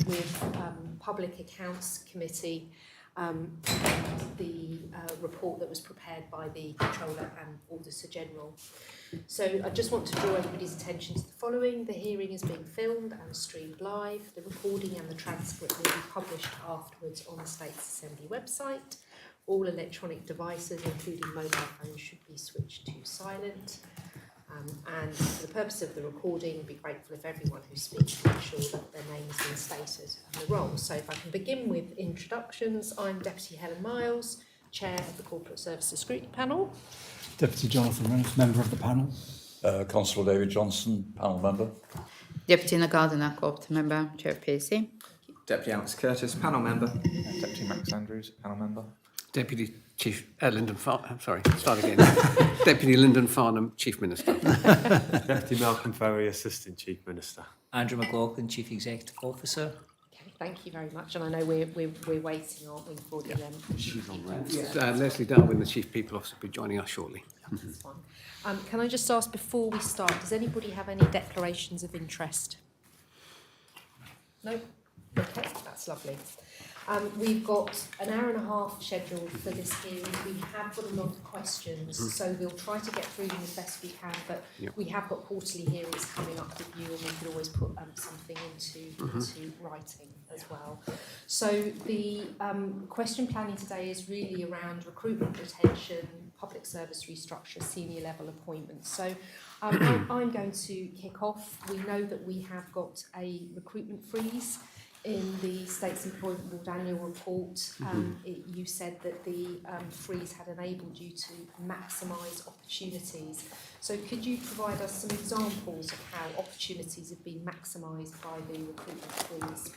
with Public Accounts Committee the report that was prepared by the Controller and Auditor General. So I just want to draw everybody's attention to the following. The hearing is being filmed and streamed live. The recording and the transcript will be published afterwards on the States Assembly website. All electronic devices, including mobile phones, should be switched to silent. And for the purpose of the recording, we'd be grateful if everyone who speaks make sure that their name has been stated and the role. So if I can begin with introductions, I'm Deputy Helen Miles, Chair of the Corporate Services Scrutiny Panel. Deputy Jonathan Reynolds, member of the panel. Constable David Johnson, panel member. Deputy Nagardiner, Corporate Member, Chair of PAC. Deputy Alex Curtis, panel member. Deputy Max Andrews, panel member. Deputy Chief Lyndon Farnham, Deputy Lyndon Farnham, Chief Minister. Deputy Malcolm Ferry, Assistant Chief Minister. Andrew McLaughlin, Chief Executive Officer. Okay, thank you very much. And I know we're waiting, aren't we, for the She's on there. Leslie Darwin, the Chief People Officer, will be joining us shortly. That's fine. Can I just ask before we start, does anybody have any declarations of interest? No? Okay, that's lovely. We've got an hour and a half scheduled for this hearing. We have got a lot of questions, so we'll try to get through them as best we can, but we have got quarterly hearings coming up with you, and we could always put something into writing as well. So the question planning today is really around recruitment, retention, public service restructure, senior level appointments. So I'm going to kick off. We know that we have got a recruitment freeze in the States Employment Board annual report. You said that the freeze had enabled you to maximise opportunities. So could you provide us some examples of how opportunities have been maximised by the recruitment freeze?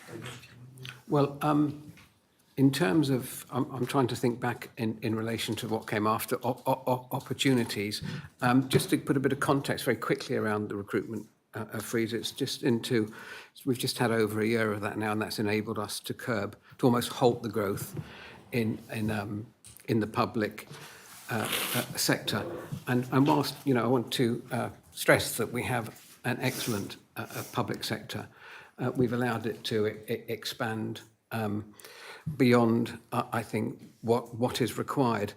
Well, in terms of, I'm trying to think back in relation to what came after opportunities. Just to put a bit of context very quickly around the recruitment freeze, it's just we've just had over a year of that now, and that's enabled us to almost halt the growth in the public sector. And whilst, I want to stress that we have an excellent public sector, we've allowed it to expand beyond, I think, what is required.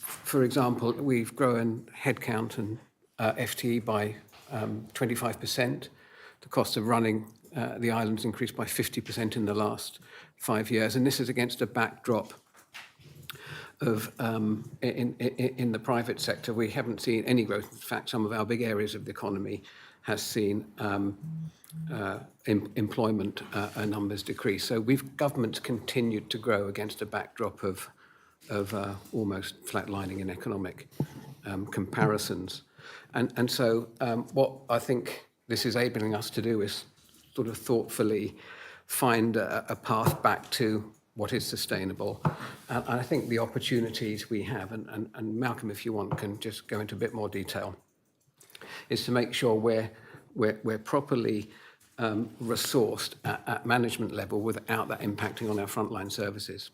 For example, we've grown headcount and FTE by 25%. The cost of running the islands increased by 50% in the last 5 years, and this is against a backdrop of in the private sector we haven't seen any growth. In fact, some of our big areas of the economy has seen employment numbers decrease. So governments continued to grow against a backdrop of almost flatlining in economic comparisons. And so what I think this is enabling us to do is sort of thoughtfully find a path back to what is sustainable. And I think the opportunities we have, and Malcolm, if you want, can just go into a bit more detail, is to make sure we're properly resourced at management level without that impacting on our frontline services.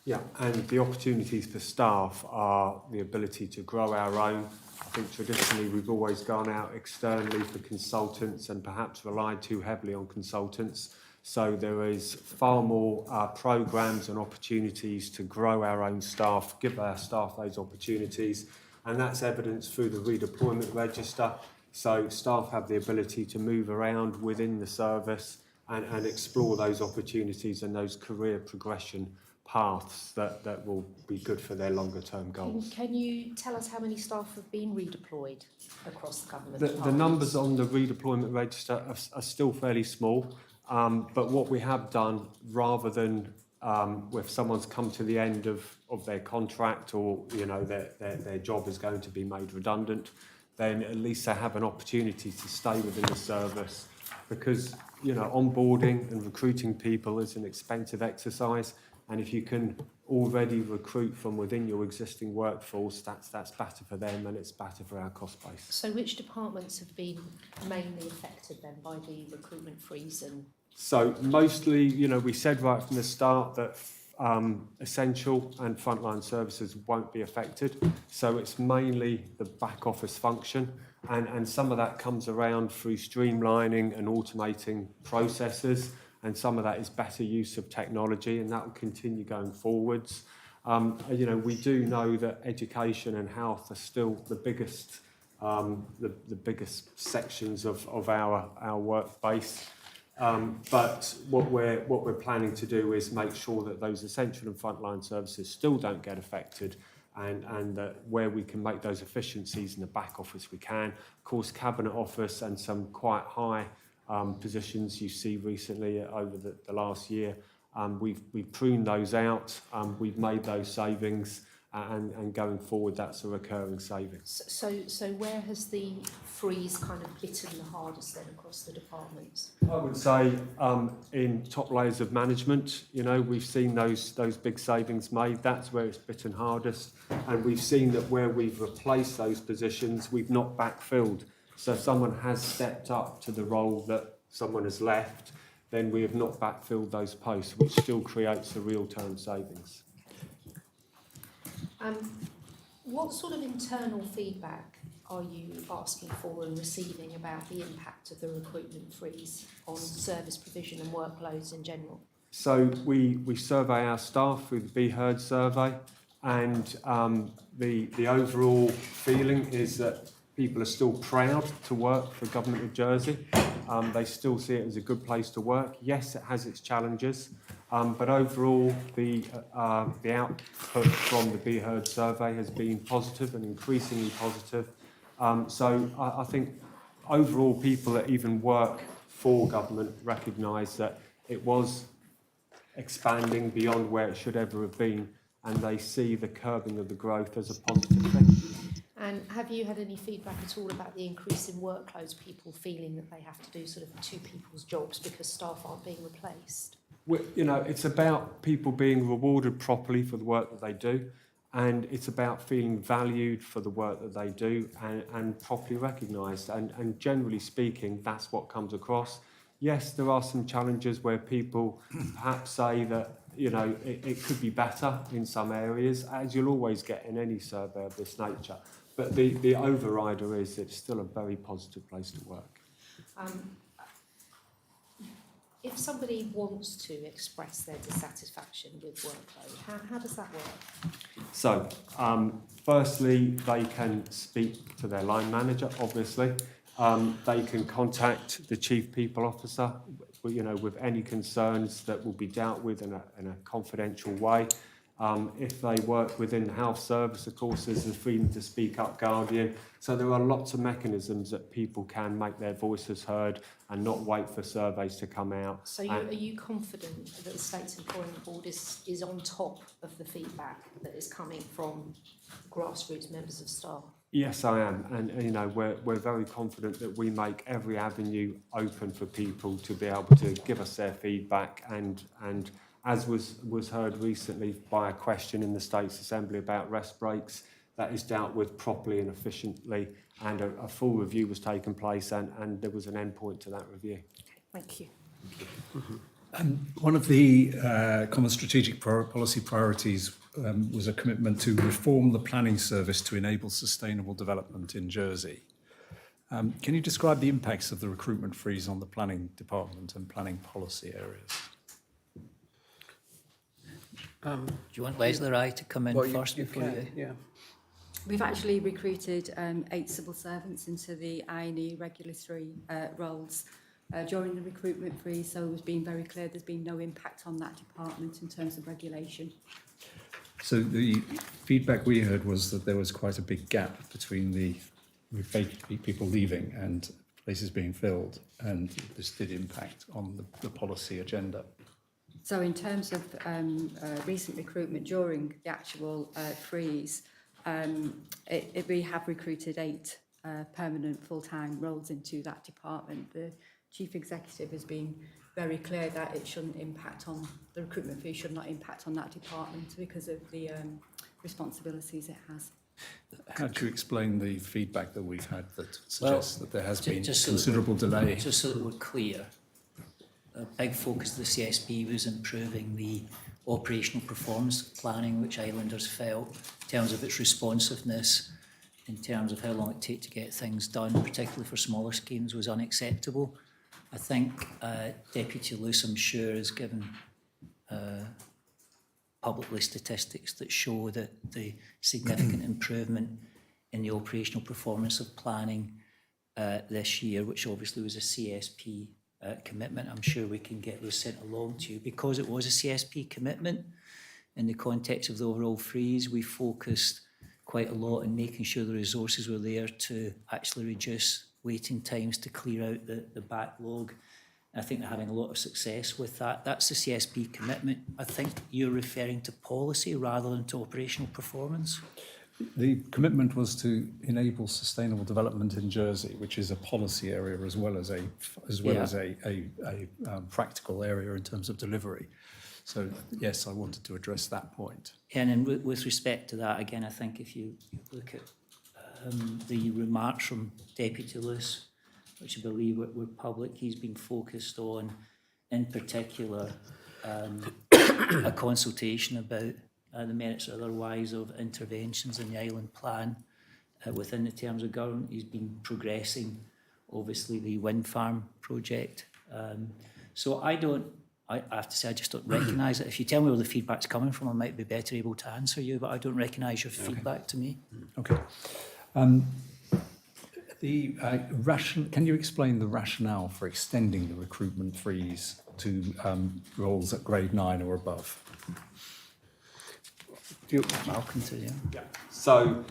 Yeah, and the opportunities for staff are the ability to grow our own. I think traditionally we've always gone out externally for consultants and perhaps relied too heavily on consultants. So there is far more programmes and opportunities to grow our own staff, give our staff those opportunities, and that's evidenced through the redeployment register. So staff have the ability to move around within the service and explore those opportunities and those career progression paths that will be good for their longer term goals. Can you tell us how many staff have been redeployed across the government? The numbers on the redeployment register are still fairly small, but what we have done, rather than if someone's come to the end of their contract or their job is going to be made redundant, then at least they have an opportunity to stay within the service, because onboarding and recruiting people is an expensive exercise. And if you can already recruit from within your existing workforce, that's better for them and it's better for our cost base. So which departments have been mainly affected then by the recruitment freeze? And so mostly, we said right from the start that essential and frontline services won't be affected. So it's mainly the back office function, and some of that comes around through streamlining and automating processes, and some of that is better use of technology, and that will continue going forwards. You know, we do know that education and health are still the biggest sections of our work base. But what we're planning to do is make sure that those essential and frontline services still don't get affected, and that where we can make those efficiencies in the back office we can. Of course, Cabinet Office and some quite high positions you see recently over the last year, we've pruned those out, we've made those savings, and going forward that's a recurring savings. So where has the freeze kind of bitten the hardest then across the departments? I would say in top layers of management, you know, we've seen those big savings made. That's where it's bitten hardest, and we've seen that where we've replaced those positions, we've not backfilled. So if someone has stepped up to the role that someone has left, then we have not backfilled those posts, which still creates a real-term savings. What sort of internal feedback are you asking for and receiving about the impact of the recruitment freeze on service provision and workloads in general? So we survey our staff through the Be Heard survey, and the overall feeling is that people are still proud to work for Government of Jersey. They still see it as a good place to work. Yes, it has its challenges, but overall the output from the Be Heard survey has been positive and increasingly positive. So I think overall people that even work for government recognise that it was expanding beyond where it should ever have been, and they see the curbing of the growth as a positive thing. And have you had any feedback at all about the increase in workloads, people feeling that they have to do sort of two people's jobs because staff aren't being replaced? You know, it's about people being rewarded properly for the work that they do, and it's about feeling valued for the work that they do and properly recognised. And generally speaking, that's what comes across. Yes, there are some challenges where people perhaps say that, you know, it could be better in some areas, as you'll always get in any survey of this nature. But the overrider is it's still a very positive place to work. If somebody wants to express their dissatisfaction with workload, how does that work? So, firstly, they can speak to their line manager, obviously. They can contact the Chief People Officer, you know, with any concerns that will be dealt with in a confidential way. If they work within the health service, of course, there's the Freedom to Speak Up Guardian. So there are lots of mechanisms that people can make their voices heard and not wait for surveys to come out. So are you confident that the States Employment Board is on top of the feedback that is coming from grassroots members of staff? Yes, I am, and you know we're very confident that we make every avenue open for people to be able to give us their feedback, and as was heard recently by a question in the States Assembly about rest breaks, that is dealt with properly and efficiently, and a full review was taken place, and there was an endpoint to that review. Okay, thank you. One of the Common Strategic Policy priorities was a commitment to reform the planning service to enable sustainable development in Jersey. Can you describe the impacts of the recruitment freeze on the planning department and planning policy areas? Do you want Leslie or I to come in first before you? Yeah. We've actually recruited 8 civil servants into the I&E regulatory roles during the recruitment freeze, so it was being very clear there's been no impact on that department in terms of regulation. So the feedback we heard was that there was quite a big gap between the people leaving and places being filled, and this did impact on the policy agenda. So in terms of recent recruitment during the actual freeze, we have recruited 8 permanent full-time roles into that department. The Chief Executive has been very clear that it shouldn't impact on, the recruitment fee should not impact on that department because of the responsibilities it has. How do you explain the feedback that we've had that suggests that there has been just considerable delay? Just so that we're clear, a big focus of the CSP was improving the operational performance planning, which Islanders felt, in terms of its responsiveness, in terms of how long it takes to get things done, particularly for smaller schemes, was unacceptable. I think Deputy Luce, I'm sure, has given publicly statistics that show that the significant improvement in the operational performance of planning this year, which obviously was a CSP commitment. I'm sure we can get those sent along to you. Because it was a CSP commitment, in the context of the overall freeze, we focused quite a lot in making sure the resources were there to actually reduce waiting times to clear out the backlog. I think they're having a lot of success with that. That's the CSP commitment. I think you're referring to policy rather than to operational performance. The commitment was to enable sustainable development in Jersey, which is a policy area as well as a practical area in terms of delivery. So yes, I wanted to address that point. And then with respect to that, again, I think if you look at the remarks from Deputy Luce, which I believe were public, he's been focused on, in particular, a consultation about the merits or otherwise of interventions in the island plan within the terms of government. He's been progressing, obviously, the wind farm project. So I have to say, I just don't recognise it. If you tell me where the feedback's coming from, I might be better able to answer you, but I don't recognise your feedback to me. Okay. Can you explain the rationale for extending the recruitment freeze to roles at grade 9 or above? Malcolm, to you. Yeah. So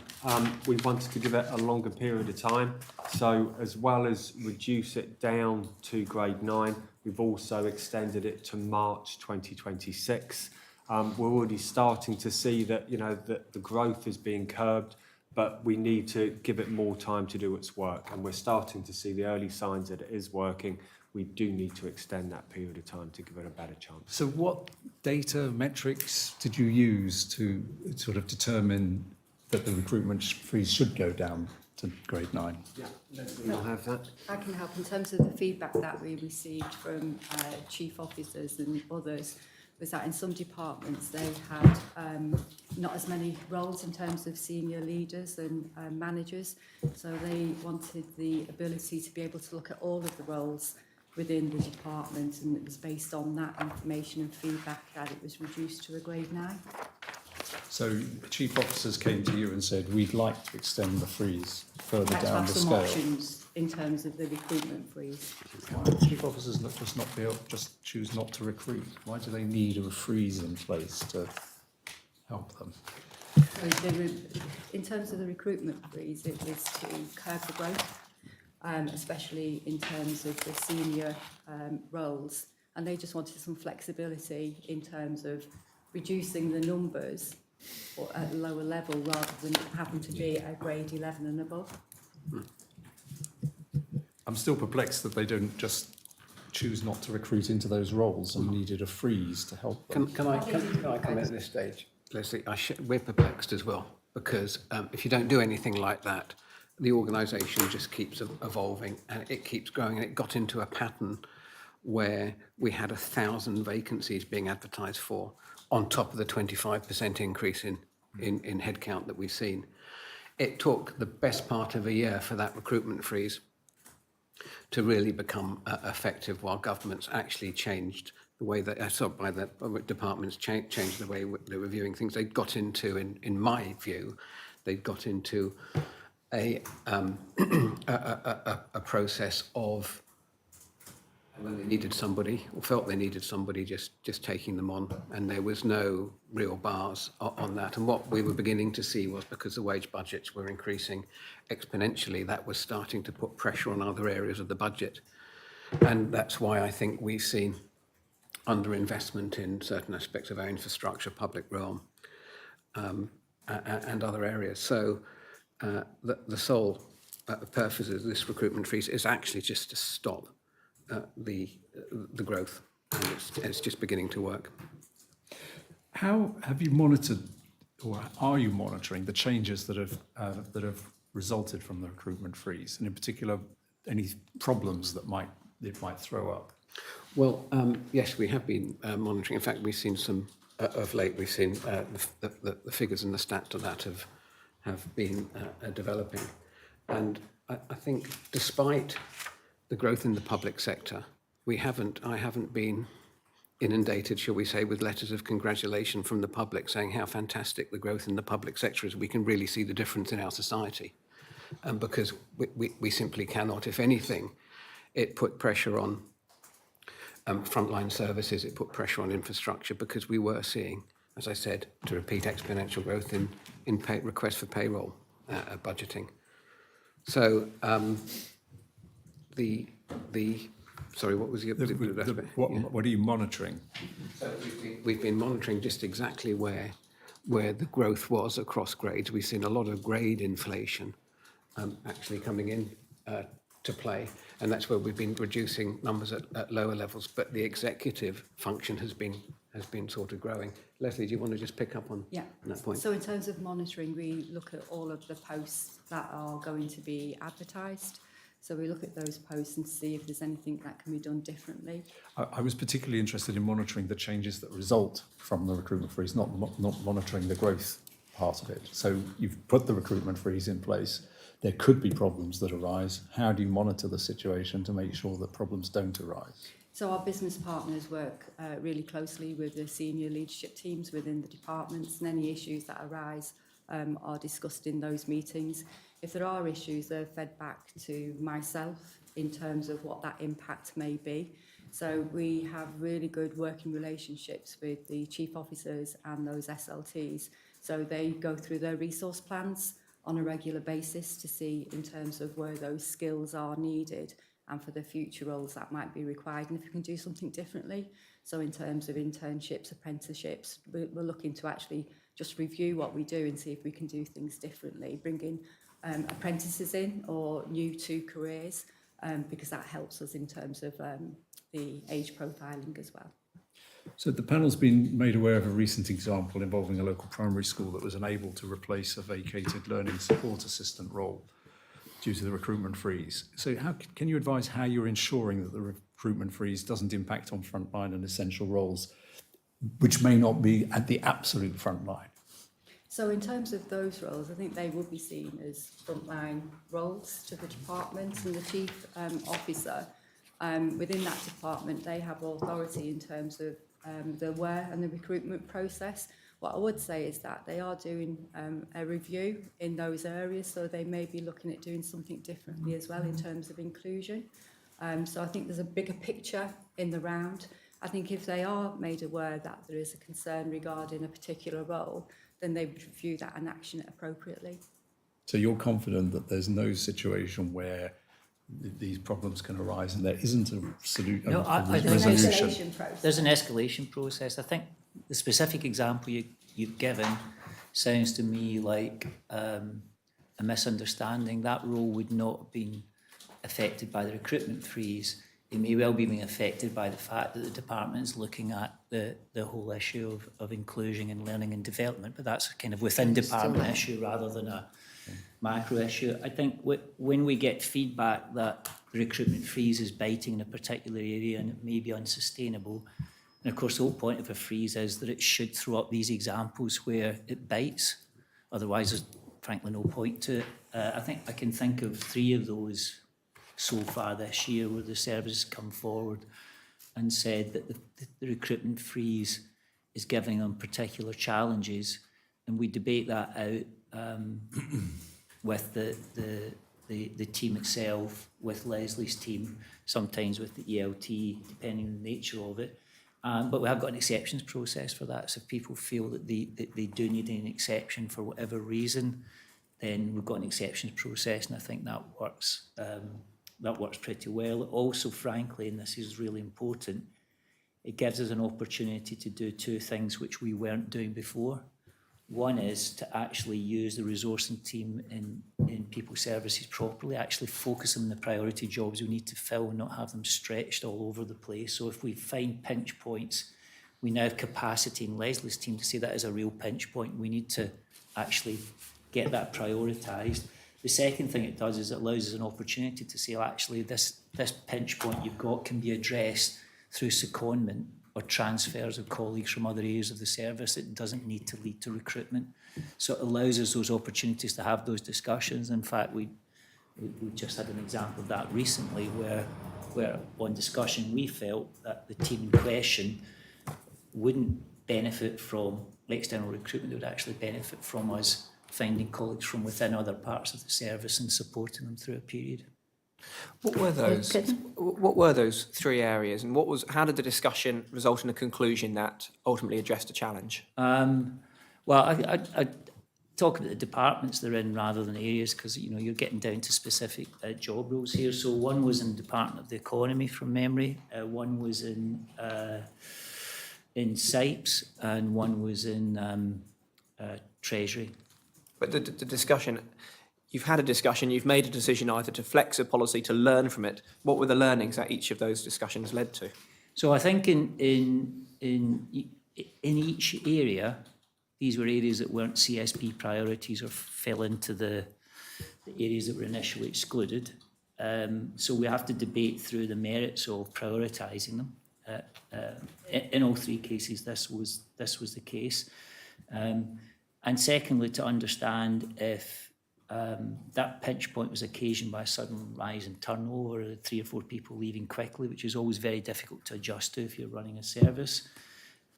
we wanted to give it a longer period of time. So as well as reduce it down to grade 9, we've also extended it to March 2026. We're already starting to see that, that the growth is being curbed, but we need to give it more time to do its work. And we're starting to see the early signs that it is working. We do need to extend that period of time to give it a better chance. So what data metrics did you use to sort of determine that the recruitment freeze should go down to grade 9? Yeah, we'll have that. I can help in terms of the feedback that we received from chief officers and others, was that in some departments they had not as many roles in terms of senior leaders and managers, so they wanted the ability to be able to look at all of the roles within the department, and it was based on that information and feedback that it was reduced to a grade 9. So chief officers came to you and said, we'd like to extend the freeze further Let's down have the some scale. options in terms of the recruitment freeze. Why do chief officers just choose not to recruit? Why do they need a freeze in place to help them? So in terms of the recruitment freeze, it was to curb the growth, especially in terms of the senior roles, and they just wanted some flexibility in terms of reducing the numbers or at a lower level rather than having to be at grade 11 and above. I'm still perplexed that they don't just choose not to recruit into those roles and needed a freeze to help them. Can I come at this stage? Leslie, we're perplexed as well, because if you don't do anything like that, the organisation just keeps evolving and it keeps growing, and it got into a pattern where we had 1,000 vacancies being advertised for, on top of the 25% increase in headcount that we've seen. It took the best part of a year for that recruitment freeze to really become effective, while governments actually changed the way that, the departments changed the way they were viewing things. They got into, in my view, they got into a process of, when they needed somebody or felt they needed somebody, just taking them on, and there was no real bars on that. And what we were beginning to see was, because the wage budgets were increasing exponentially, that was starting to put pressure on other areas of the budget. And that's why I think we've seen underinvestment in certain aspects of our infrastructure, public realm, and other areas. So the sole purpose of this recruitment freeze is actually just to stop the growth, and it's just beginning to work. How have you monitored, or are you monitoring the changes that have resulted from the recruitment freeze, and in particular, any problems that it might throw up? Well, yes, we have been monitoring. In fact, we've seen some of late we've seen the figures and the stats of that have been developing. And I think despite the growth in the public sector, I haven't been inundated, shall we say, with letters of congratulation from the public saying how fantastic the growth in the public sector is. We can really see the difference in our society. Because we simply cannot. If anything, it put pressure on frontline services, it put pressure on infrastructure, because we were seeing, as I said, to repeat, exponential growth in requests for payroll budgeting. So sorry, what was the what are you monitoring? So we've been monitoring just exactly where the growth was across grades. We've seen a lot of grade inflation actually coming in to play, and that's where we've been reducing numbers at lower levels. But the executive function has been sort of growing. Leslie, do you want to just pick up on that point? So in terms of monitoring, we look at all of the posts that are going to be advertised. So we look at those posts and see if there's anything that can be done differently. I was particularly interested in monitoring the changes that result from the recruitment freeze, not monitoring the growth part of it. So you've put the recruitment freeze in place. There could be problems that arise. How do you monitor the situation to make sure that problems don't arise? So our business partners work really closely with the senior leadership teams within the departments, and any issues that arise are discussed in those meetings. If there are issues, they're fed back to myself in terms of what that impact may be. So we have really good working relationships with the chief officers and those SLTs. So they go through their resource plans on a regular basis to see in terms of where those skills are needed and for the future roles that might be required, and if we can do something differently. So in terms of internships, apprenticeships, we're looking to actually just review what we do and see if we can do things differently, bring in apprentices in or new to careers, because that helps us in terms of the age profiling as well. So the panel's been made aware of a recent example involving a local primary school that was unable to replace a vacated learning support assistant role due to the recruitment freeze. So can you advise how you're ensuring that the recruitment freeze doesn't impact on frontline and essential roles, which may not be at the absolute front line? So in terms of those roles, I think they would be seen as frontline roles to the department, and the chief officer within that department, they have authority in terms of the where and the recruitment process. What I would say is that they are doing a review in those areas, so they may be looking at doing something differently as well in terms of inclusion. So I think there's a bigger picture in the round. I think if they are made aware that there is a concern regarding a particular role, then they would review that and action it appropriately. So you're confident that there's no situation where these problems can arise and there isn't a resolution? No, I think there's an escalation process. I think the specific example you've given sounds to me like a misunderstanding. That role would not have been affected by the recruitment freeze. It may well be being affected by the fact that the department is looking at the whole issue of inclusion and learning and development, but that's kind of within department issue rather than a macro issue. I think when we get feedback that the recruitment freeze is biting in a particular area and it may be unsustainable, and of course the whole point of a freeze is that it should throw up these examples where it bites, otherwise there's frankly no point to it. I think I can think of 3 of those so far this year where the services come forward and said that the recruitment freeze is giving them particular challenges, and we debate that out with the team itself, with Leslie's team, sometimes with the ELT, depending on the nature of it. But we have got an exceptions process for that, so if people feel that they do need an exception for whatever reason, then we've got an exceptions process, and I think that works. That works pretty well. Also, frankly, and this is really important, it gives us an opportunity to do 2 things which we weren't doing before. One is to actually use the resourcing team in people services properly, actually focus on the priority jobs we need to fill and not have them stretched all over the place. So if we find pinch points, we now have capacity in Leslie's team to say that is a real pinch point. We need to actually get that prioritised. The second thing it does is it allows us an opportunity to say, well, actually, this pinch point you've got can be addressed through secondment or transfers of colleagues from other areas of the service. It doesn't need to lead to recruitment. So it allows us those opportunities to have those discussions. In fact, we just had an example of that recently where on discussion we felt that the team in question wouldn't benefit from external recruitment. They would actually benefit from us finding colleagues from within other parts of the service and supporting them through a period. What were those? What were those 3 areas, and how did the discussion result in a conclusion that ultimately addressed a challenge? Well, I talk about the departments they're in rather than areas, because you're getting down to specific job roles here. So one was in the Department of the Economy from memory, one was in SIPES, and one was in Treasury. But the discussion, you've had a discussion, you've made a decision either to flex a policy, to learn from it. What were the learnings that each of those discussions led to? So I think in each area, these were areas that weren't CSP priorities or fell into the areas that were initially excluded. So we have to debate through the merits of prioritising them. In all 3 cases, this was the case. And secondly, to understand if that pinch point was occasioned by a sudden rise in turnover, 3 or 4 people leaving quickly, which is always very difficult to adjust to if you're running a service.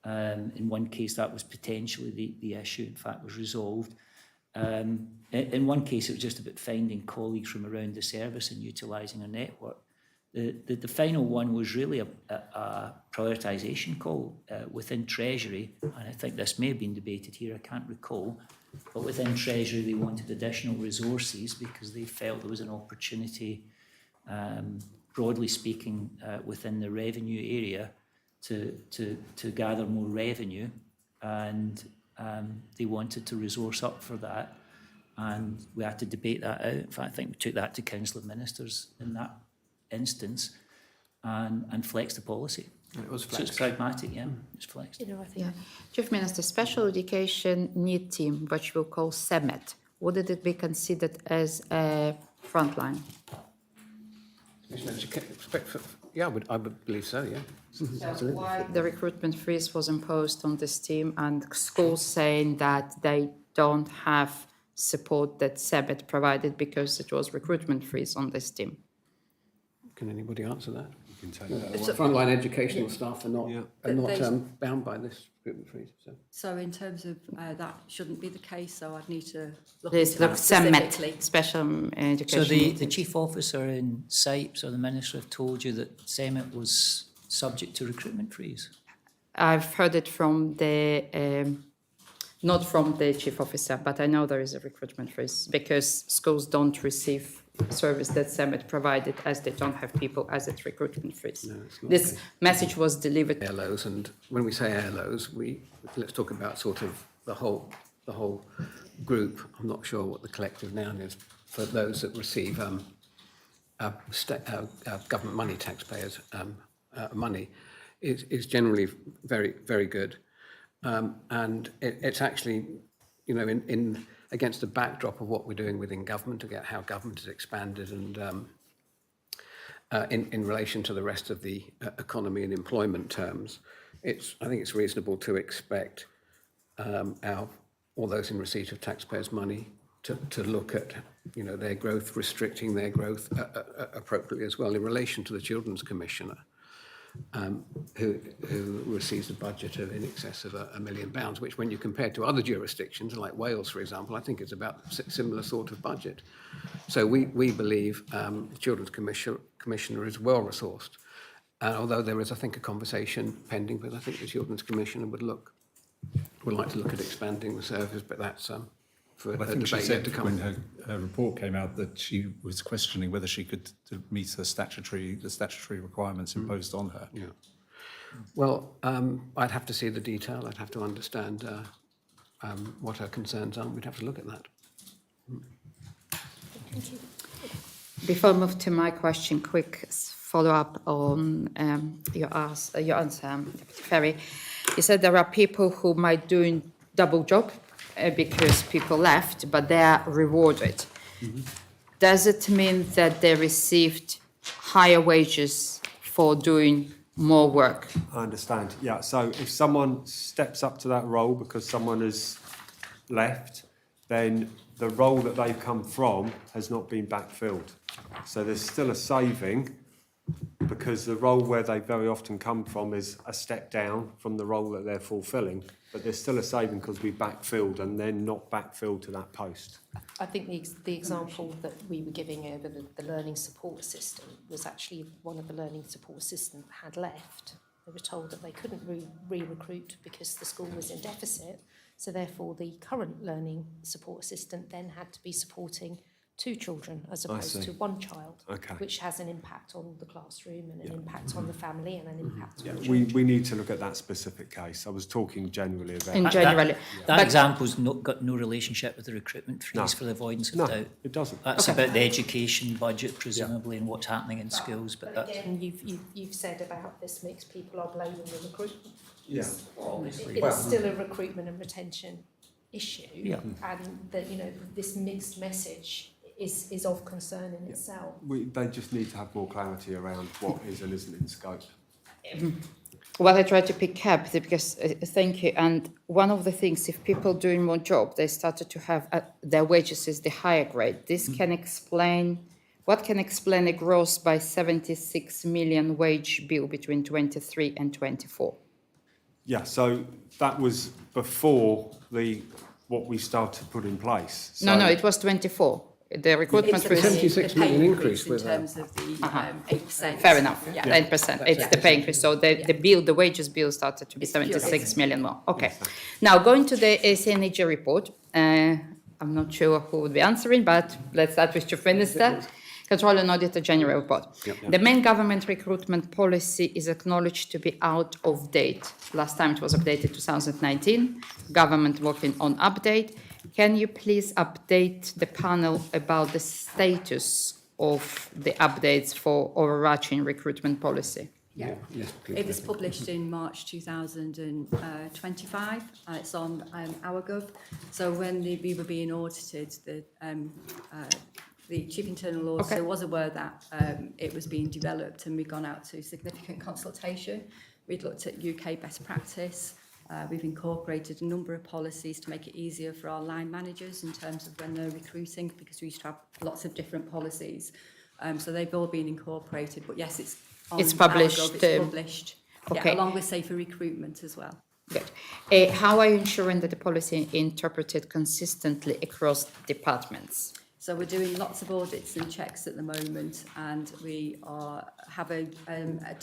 In one case, that was potentially the issue, in fact, was resolved. In one case, it was just about finding colleagues from around the service and utilising a network. The final one was really a prioritisation call within Treasury, and I think this may have been debated here, I can't recall, but within Treasury they wanted additional resources because they felt there was an opportunity, broadly speaking, within the revenue area to gather more revenue, and they wanted to resource up for that, and we had to debate that out. In fact, I think we took that to Council of Ministers in that instance and flex the policy. And it was flexed. So it's pragmatic, yeah, it's flexed. I think Chief Minister, Special Education Need Team, which we'll call SEMET, would it be considered as a frontline? Yeah, I would believe so, yeah. So why the recruitment freeze was imposed on this team, and schools saying that they don't have support that SEMET provided because it was recruitment freeze on this team? Can anybody answer that? You can take that. So- Frontline educational staff are not They- bound by this recruitment freeze. So in terms of that shouldn't be the case, so I'd need to look There's into the that SEMET, specifically. Special Education. So the Need Team. Chief Officer in SIPES or the Minister have told you that SEMET was subject to recruitment freeze? I've heard it from the, not from the Chief Officer, but I know there is a recruitment freeze because schools don't receive service that SEMET provided as they don't have people as it's recruitment freeze. No, it's not This okay. message was delivered. ALOs, and when we say ALOs, let's talk about sort of the whole group. I'm not sure what the collective noun is for those that receive government money, taxpayers' money, is generally very, very good, and it's actually, in against the backdrop of what we're doing within government, to get how government has expanded and in relation to the rest of the economy and employment terms, I think it's reasonable to expect all those in receipt of taxpayers' money to look at their growth, restricting their growth appropriately as well. In relation to the Children's Commissioner, who receives a budget of in excess of £1 million, which when you compare to other jurisdictions like Wales, for example, I think it's about a similar sort of budget. So we believe the Children's Commissioner is well resourced, although there is, I think, a conversation pending, but I think the Children's Commissioner would like to look at expanding the service, but that's for I a think she debate yet said to come. when her report came out that she was questioning whether she could meet the statutory requirements imposed on her. Yeah. Well, I'd have to see the detail. I'd have to understand what her concerns are. We'd have to look at that. Before I move to my question, quick follow-up on your answer, Deputy Ferry. You said there are people who might do double job because people left, but they are rewarded. Mm-hmm. Does it mean that they received higher wages for doing more work. I understand. Yeah, so if someone steps up to that role because someone has left, then the role that they've come from has not been backfilled. So there's still a saving because the role where they very often come from is a step down from the role that they're fulfilling, but there's still a saving because we backfilled and then not backfilled to that post. I think the example that we were giving over the learning support assistant was actually one of the learning support assistants had left. They were told that they couldn't re-recruit because the school was in deficit, so therefore the current learning support assistant then had to be supporting 2 children as opposed to 1 child, Okay. which has an impact on the classroom and an impact on the family and an impact on the We children. need to look at that specific case. I was talking generally about In generally. That But- example's got no relationship with the recruitment freeze No. for the avoidance of No, doubt. it doesn't. That's about the education budget, presumably, and what's happening in schools. But But that's, again, you've said about this makes people are blaming the recruitment. Yeah. It's still a recruitment and retention issue, Yeah. and that this mixed message is of concern in itself. They just need to have more clarity around what is and isn't in scope. What I try to pick up, because thank you, and one of the things, if people doing more job, they started to have their wages is the higher grade. This can explain, what can explain a growth by 76 million wage bill between 23 and 24? Yeah, so that was before what we started to put in place. So No, it was 24. The recruitment It's the freeze. pay- 76 the pay million increase in with that. terms of the 8%. Fair enough, Yeah. 10%. It's the pay increase. So the wages bill started to be It's pure 76 million more. Okay. Now, going to the SNEG report, I'm not sure who would be answering, but let's start with Chief Minister. Control and Auditor General Report. The main government recruitment policy is acknowledged to be out of date. Last time it was updated 2019. Government working on update. Can you please update the panel about the status of the updates for overarching recruitment policy? Yeah. Yes, please. It was published in March 2025. It's on our Gov. So when we were being audited, the Chief Internal Auditor was aware that it was being developed, and we'd gone out to significant consultation. We'd looked at UK best practice. We've incorporated a number of policies to make it easier for our line managers in terms of when they're recruiting, because we used to have lots of different policies. So they've all been incorporated. But yes, it's on It's published, our Gov, it's published. okay. Yeah, along with safer recruitment as well. Good. How are you ensuring that the policy is interpreted consistently across departments? So we're doing lots of audits and checks at the moment, and we have a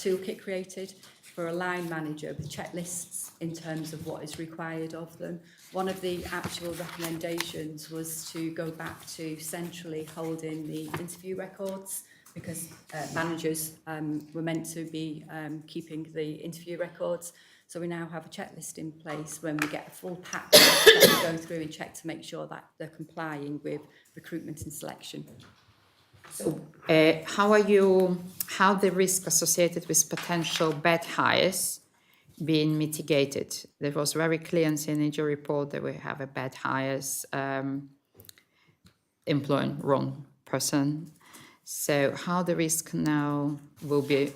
toolkit created for a line manager with checklists in terms of what is required of them. One of the actual recommendations was to go back to centrally holding the interview records, because managers were meant to be keeping the interview records. So we now have a checklist in place when we get a full pack that we go through and check to make sure that they're complying with recruitment and selection. So, how the risk associated with potential bad hires being mitigated? There was very clear in the CNG report that we have a bad hires employing wrong person. So how the risk now will be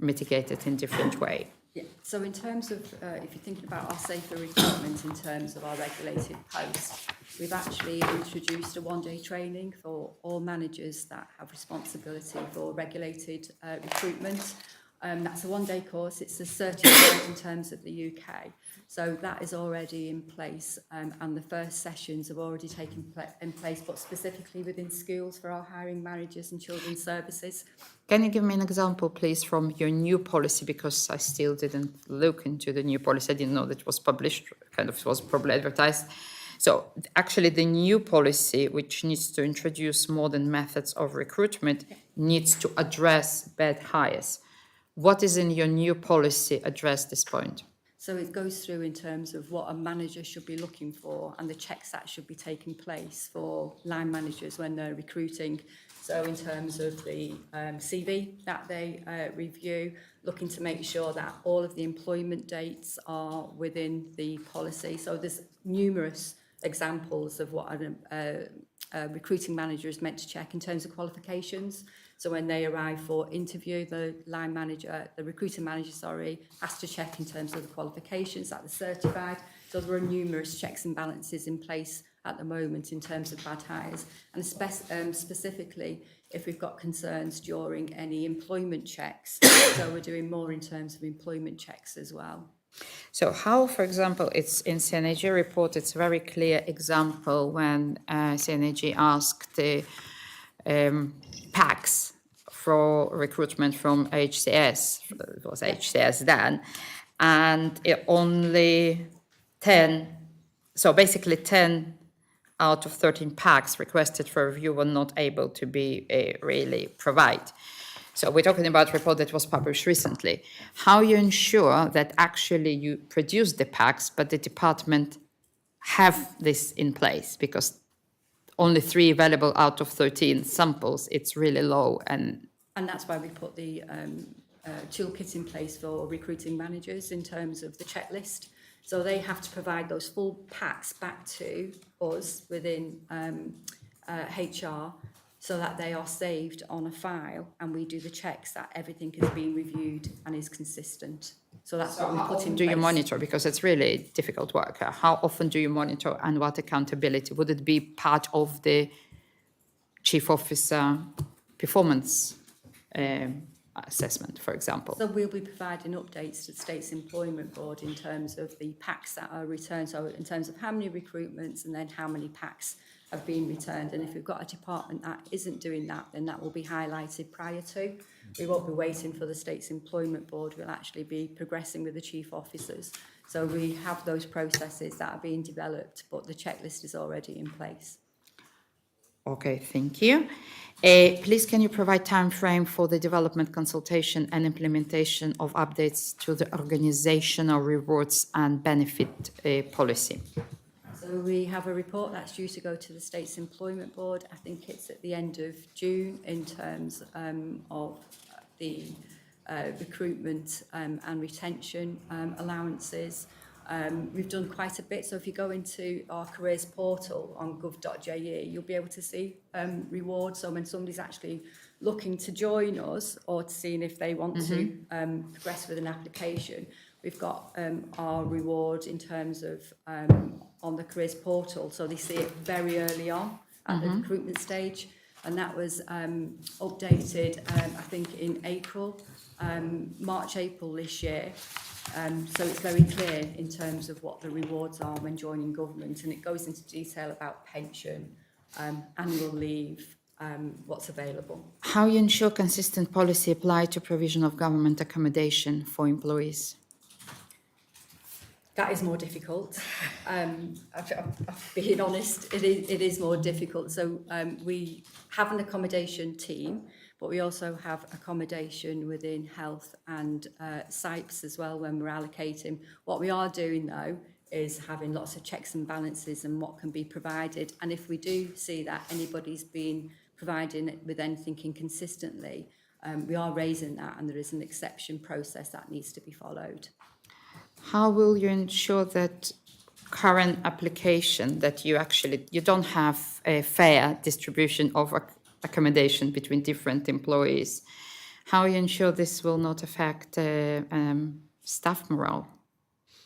mitigated in different way? Yeah, so in terms of, if you're thinking about our safer recruitment in terms of our regulated posts, we've actually introduced a one-day training for all managers that have responsibility for regulated recruitment. That's a one-day course. It's a certificate in terms of the UK. So that is already in place, and the first sessions have already taken in place, but specifically within schools for our hiring managers and children's services. Can you give me an example, please, from your new policy? Because I still didn't look into the new policy. I didn't know that it was published, kind of was probably advertised. So actually the new policy, which needs to introduce modern methods of recruitment, needs to address bad hires. What is in your new policy address this point? So it goes through in terms of what a manager should be looking for and the checks that should be taking place for line managers when they're recruiting. So in terms of the CV that they review, looking to make sure that all of the employment dates are within the policy. So there's numerous examples of what a recruiting manager is meant to check in terms of qualifications. So when they arrive for interview, the recruiter manager, has to check in terms of the qualifications that they're certified. So there are numerous checks and balances in place at the moment in terms of bad hires, and specifically if we've got concerns during any employment checks. So we're doing more in terms of employment checks as well. So how, for example, it's in CNAG report, it's a very clear example when CNAG asked the PACs for recruitment from HCS, it was HCS then, and it only 10, so basically 10 out of 13 PACs requested for review were not able to be really provide. So we're talking about a report that was published recently. How you ensure that actually you produce the PACs, but the department have this in place, because only 3 available out of 13 samples, it's really low. And that's why we put the toolkit in place for recruiting managers in terms of the checklist. So they have to provide those full packs back to us within HR, so that they are saved on a file, and we do the checks that everything is being reviewed and is consistent. So that's what we put in place. Do you monitor? Because it's really difficult work. How often do you monitor, and what accountability? Would it be part of the chief officer performance assessment, for example? So we'll be providing updates to the State's Employment Board in terms of the packs that are returned, so in terms of how many recruitments and then how many packs have been returned. And if we've got a department that isn't doing that, then that will be highlighted prior to. We won't be waiting for the State's Employment Board, we'll actually be progressing with the chief officers. So we have those processes that are being developed, but the checklist is already in place. Okay, thank you. Please, can you provide time frame for the development, consultation and implementation of updates to the organizational rewards and benefit policy? So we have a report that's due to go to the State's Employment Board. I think it's at the end of June in terms of the recruitment and retention allowances. We've done quite a bit, so if you go into our careers portal on gov.je, you'll be able to see rewards. So when somebody's actually looking to join us or to seeing if they want to progress with an application, we've got our reward in terms of on the careers portal, so they see it very early on at the recruitment stage, and that was updated I think in March, April this year. So it's very clear in terms of what the rewards are when joining government, and it goes into detail about pension, annual leave, what's available. How you ensure consistent policy applied to provision of government accommodation for employees? That is more difficult. Being honest, it is more difficult. So we have an accommodation team, but we also have accommodation within health and SIPes as well when we're allocating. What we are doing though is having lots of checks and balances and what can be provided. And if we do see that anybody's been providing with anything inconsistently, we are raising that, and there is an exception process that needs to be followed. How will you ensure that current application that you don't have a fair distribution of accommodation between different employees? How you ensure this will not affect staff morale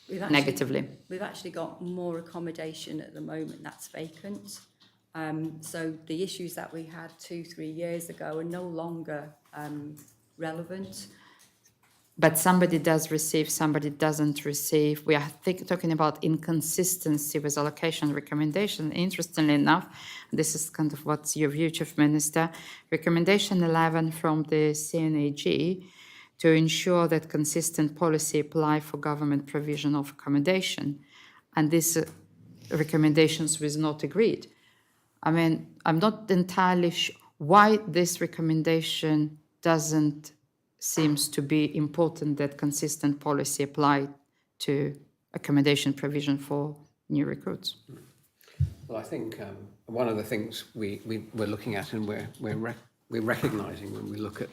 negatively? We've actually got more accommodation at the moment that's vacant. So the issues that we had 2-3 years ago are no longer relevant. But somebody does receive, somebody doesn't receive. We are talking about inconsistency with allocation recommendation. Interestingly enough, this is kind of what's your view, Chief Minister. Recommendation 11 from the CNAG to ensure that consistent policy apply for government provision of accommodation. And these recommendations was not agreed. I mean, I'm not entirely sure why this recommendation doesn't seems to be important, that consistent policy applied to accommodation provision for new recruits. Well, I think one of the things we're looking at, and we're recognising when we look at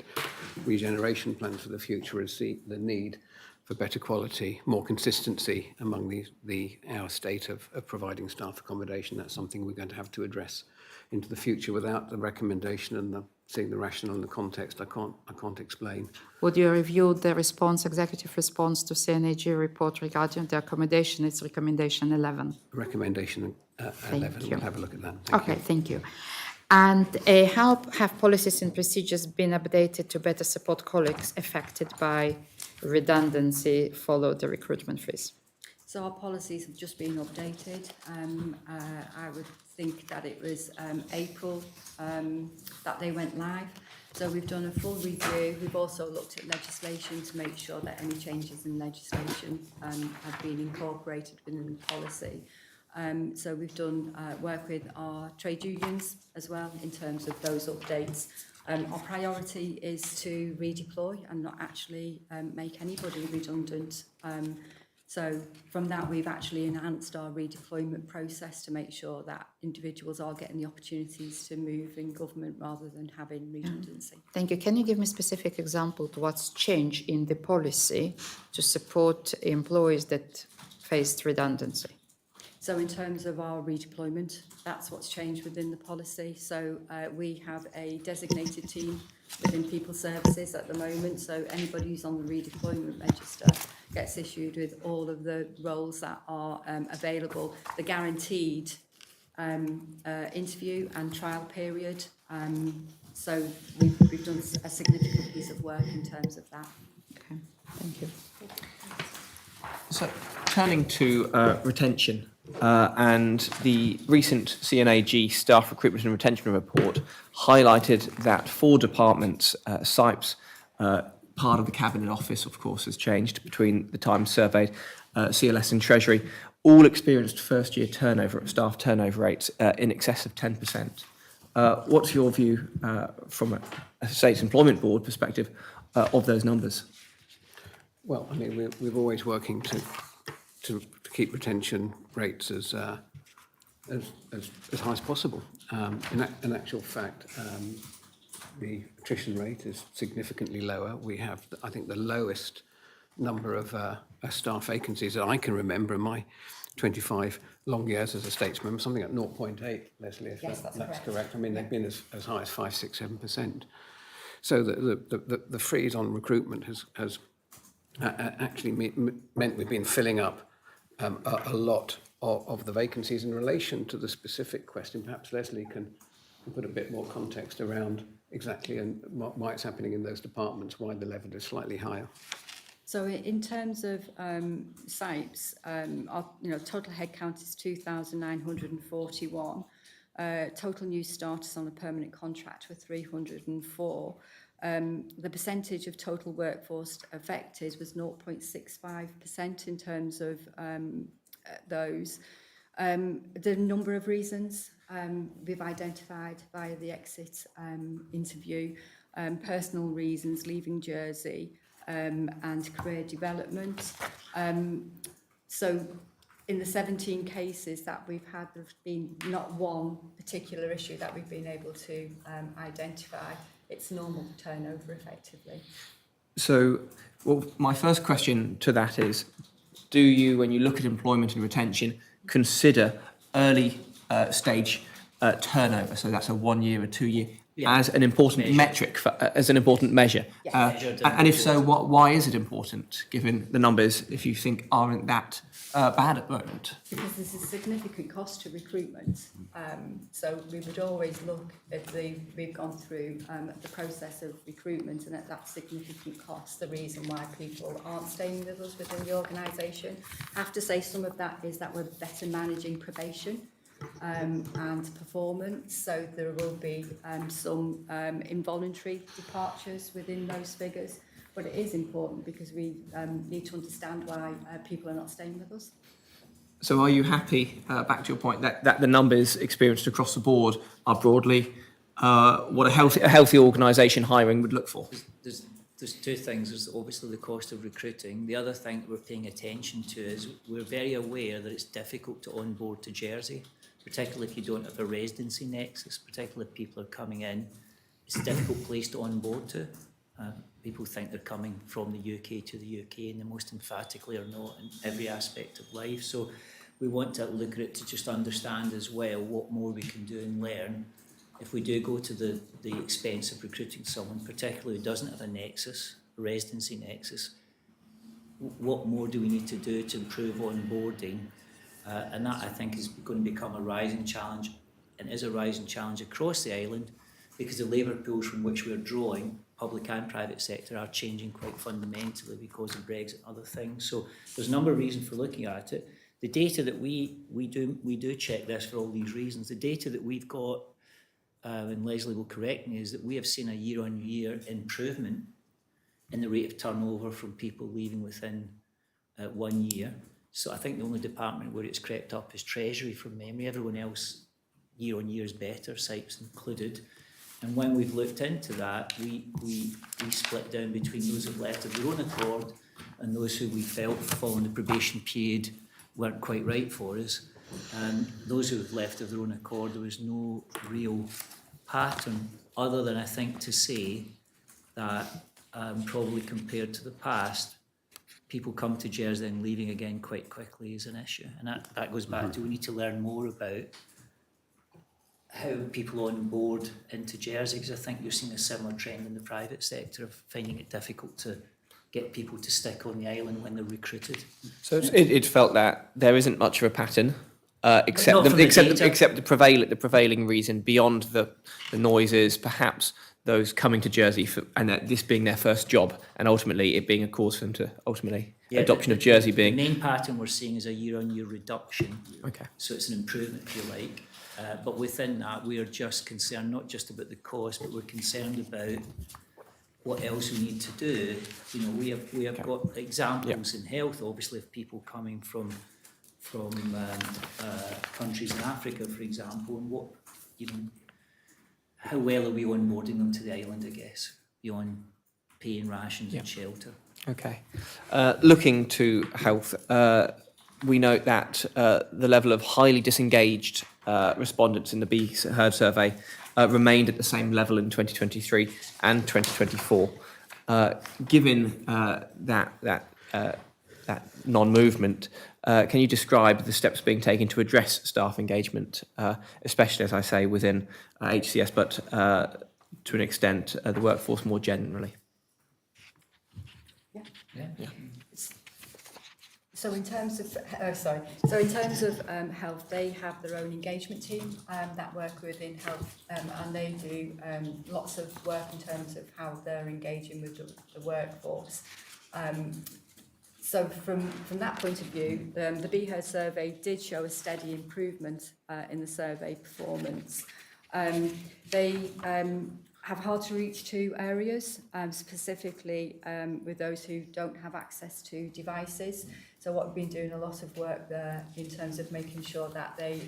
regeneration plans for the future, is the need for better quality, more consistency among our state of providing staff accommodation. That's something we're going to have to address into the future. Without the recommendation and seeing the rationale and the context, I can't explain. Would you review the executive response to CNAG report regarding the accommodation? It's recommendation 11. Recommendation 11. you. We'll have a look at that. Thank you. And how have policies and procedures been updated to better support colleagues affected by redundancy follow the recruitment freeze? So our policies have just been updated. I would think that it was April that they went live. So we've done a full review. We've also looked at legislation to make sure that any changes in legislation have been incorporated within the policy. So we've done work with our trade unions as well in terms of those updates. Our priority is to redeploy and not actually make anybody redundant. So from that, we've actually enhanced our redeployment process to make sure that individuals are getting the opportunities to move in government rather than having redundancy. Thank you. Can you give me a specific example to what's changed in the policy to support employees that faced redundancy? So in terms of our redeployment, that's what's changed within the policy. So we have a designated team within People Services at the moment. So anybody who's on the redeployment register gets issued with all of the roles that are available, the guaranteed interview and trial period. So we've done a significant piece of work in terms of that. Okay, thank you. So, turning to retention and the recent CNAG staff recruitment and retention report highlighted that 4 departments, SIPES, part of the Cabinet Office, of course, has changed between the time surveyed, CLS and Treasury, all experienced first-year staff turnover rates in excess of 10%. What's your view from a State's Employment Board perspective of those numbers? Well, I mean, we're always working to keep retention rates as high as possible. In actual fact, the attrition rate is significantly lower. We have, I think, the lowest number of staff vacancies that I can remember in my 25 long years as a statesman, something like 0.8, Leslie, if that's correct. I mean, they've been as high as 5, 6, 7%. So the freeze on recruitment has actually meant we've been filling up a lot of the vacancies. In relation to the specific question, perhaps Leslie can put a bit more context around exactly and why it's happening in those departments, why the level is slightly higher. So in terms of SIPES, our total headcount is 2,941. Total new starters on a permanent contract were 304. The percentage of total workforce affected was 0.65% in terms of those. The number of reasons we've identified via the exit interview, personal reasons, leaving Jersey, and career development. So in the 17 cases that we've had, there's been not one particular issue that we've been able to identify. It's normal turnover, effectively. So, well, my first question to that is, do you, when you look at employment and retention, consider early stage turnover, so that's a 1 year or 2 year, as an important metric, as an important measure? Yes. And if so, why is it important, given the numbers, if you think, aren't that bad at the moment? Because there's a significant cost to recruitment. So we would always look at we've gone through the process of recruitment, and at that significant cost, the reason why people aren't staying with us within the organisation. I have to say some of that is that we're better managing probation and performance, so there will be some involuntary departures within those figures, but it is important because we need to understand why people are not staying with us. So are you happy, back to your point, that the numbers experienced across the board are broadly what a healthy organisation hiring would look for? There's 2 things. There's obviously the cost of recruiting. The other thing that we're paying attention to is we're very aware that it's difficult to onboard to Jersey, particularly if you don't have a residency nexus, particularly if people are coming in. It's a difficult place to onboard to. People think they're coming from the UK to the UK, and they most emphatically are not in every aspect of life. So we want to look at it to just understand as well what more we can do and learn if we do go to the expense of recruiting someone, particularly who doesn't have a nexus, a residency nexus. What more do we need to do to improve onboarding? And that, I think, is going to become a rising challenge, and is a rising challenge across the island, because the labour pools from which we're drawing, public and private sector, are changing quite fundamentally because of Brexit and other things. So there's a number of reasons for looking at it. The data that we do check this for all these reasons. The data that we've got, and Leslie will correct me, is that we have seen a year-on-year improvement in the rate of turnover from people leaving within 1 year. So I think the only department where it's crept up is Treasury from memory. Everyone else year-on-year is better, sites included. And when we've looked into that, we split down between those who've left of their own accord and those who we felt following the probation period weren't quite right for us. And those who have left of their own accord, there was no real pattern other than, I think, to say that probably compared to the past, people come to Jersey and leaving again quite quickly is an issue. And that goes back to, we need to learn more about how people on board into Jersey, because I think you're seeing a similar trend in the private sector of finding it difficult to get people to stick on the island when they're recruited. So it felt that there isn't much of a pattern, except the prevailing reason beyond the noises, perhaps those coming to Jersey and that this being their first job, and ultimately it being a cause for them to ultimately adoption of Jersey being. The main pattern we're seeing is a year-on-year reduction. Okay. So it's an improvement, if you like. But within that, we are just concerned not just about the cost, but we're concerned about what else we need to do. You know, we have got examples in health, obviously, of people coming from countries in Africa, for example, and what, you know, how well are we onboarding them to the island, I guess, beyond paying rations and shelter. Okay. Looking to health, we note that the level of highly disengaged respondents in the Be Heard survey remained at the same level in 2023 and 2024. Given that non-movement, can you describe the steps being taken to address staff engagement, especially, as I say, within HCS, but to an extent, the workforce more generally? Yeah. So in terms of health, they have their own engagement team that work within health, and they do lots of work in terms of how they're engaging with the workforce. So from that point of view, the Be Heard survey did show a steady improvement in the survey performance. They have hard to reach to areas, specifically with those who don't have access to devices. So what we've been doing a lot of work there in terms of making sure that they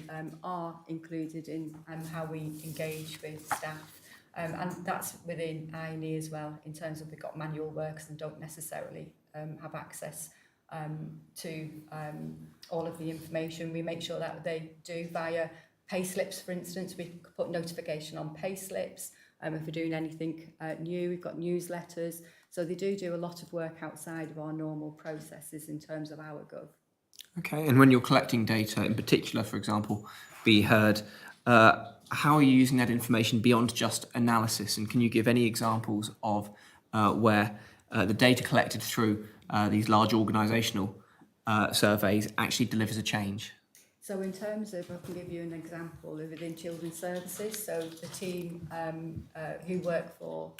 are included in how we engage with staff. And that's within I&E as well, in terms of they've got manual workers and don't necessarily have access to all of the information. We make sure that they do via pay slips, for instance. We put notification on pay slips. If we're doing anything new, we've got newsletters. So they do a lot of work outside of our normal processes in terms of our Gov. Okay, and when you're collecting data, in particular, for example, Be Heard, how are you using that information beyond just analysis? And can you give any examples of where the data collected through these large organisational surveys actually delivers a change? So in terms of, I can give you an example within Children's Services. So the team who work for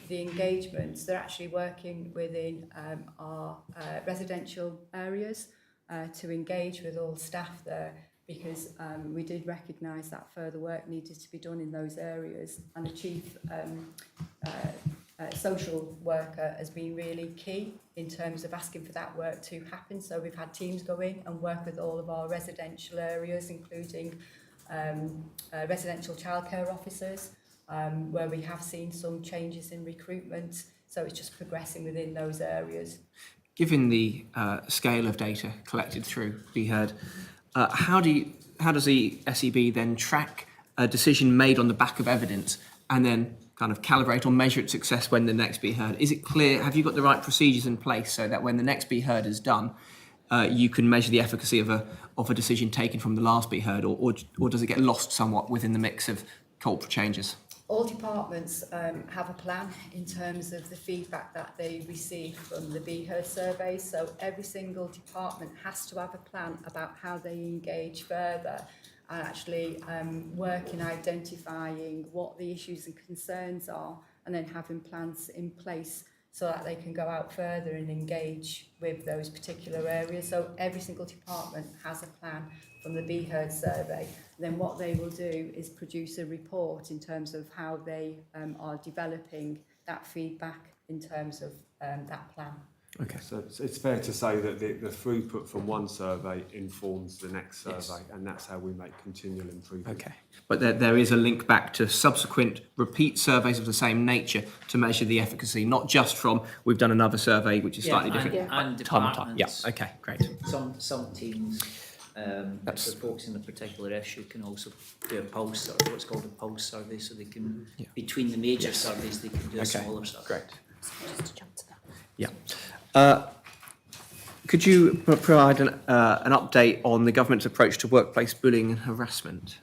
the engagements, they're actually working within our residential areas to engage with all staff there, because we did recognise that further work needed to be done in those areas, and a chief social worker has been really key in terms of asking for that work to happen. So we've had teams go in and work with all of our residential areas, including residential childcare officers, where we have seen some changes in recruitment. So it's just progressing within those areas. Given the scale of data collected through Be Heard, how does the SEB then track a decision made on the back of evidence and then kind of calibrate or measure its success when the next be heard? Is it clear? Have you got the right procedures in place so that when the next be heard is done, you can measure the efficacy of a decision taken from the last be heard, or does it get lost somewhat within the mix of cultural changes? All departments have a plan in terms of the feedback that they receive from the Be Heard survey. So every single department has to have a plan about how they engage further and actually work in identifying what the issues and concerns are, and then having plans in place so that they can go out further and engage with those particular areas. So every single department has a plan from the Be Heard survey. Then what they will do is produce a report in terms of how they are developing that feedback in terms of that plan. Okay. So it's fair to say that the throughput from one survey informs the next survey, Yes. and that's how we make continual improvement. Okay. But there is a link back to subsequent repeat surveys of the same nature to measure the efficacy, not just from we've done another survey which is slightly different. And Time on time. Yeah. departments. Okay. Great. Some teams, if That's- they're focusing on a particular issue, can also do a pulse survey, what's called a pulse survey, so they can, Yeah. between the major surveys, they can do a Okay. smaller survey. Great. Just to jump to that. Yeah. Could you provide an update on the government's approach to workplace bullying and harassment?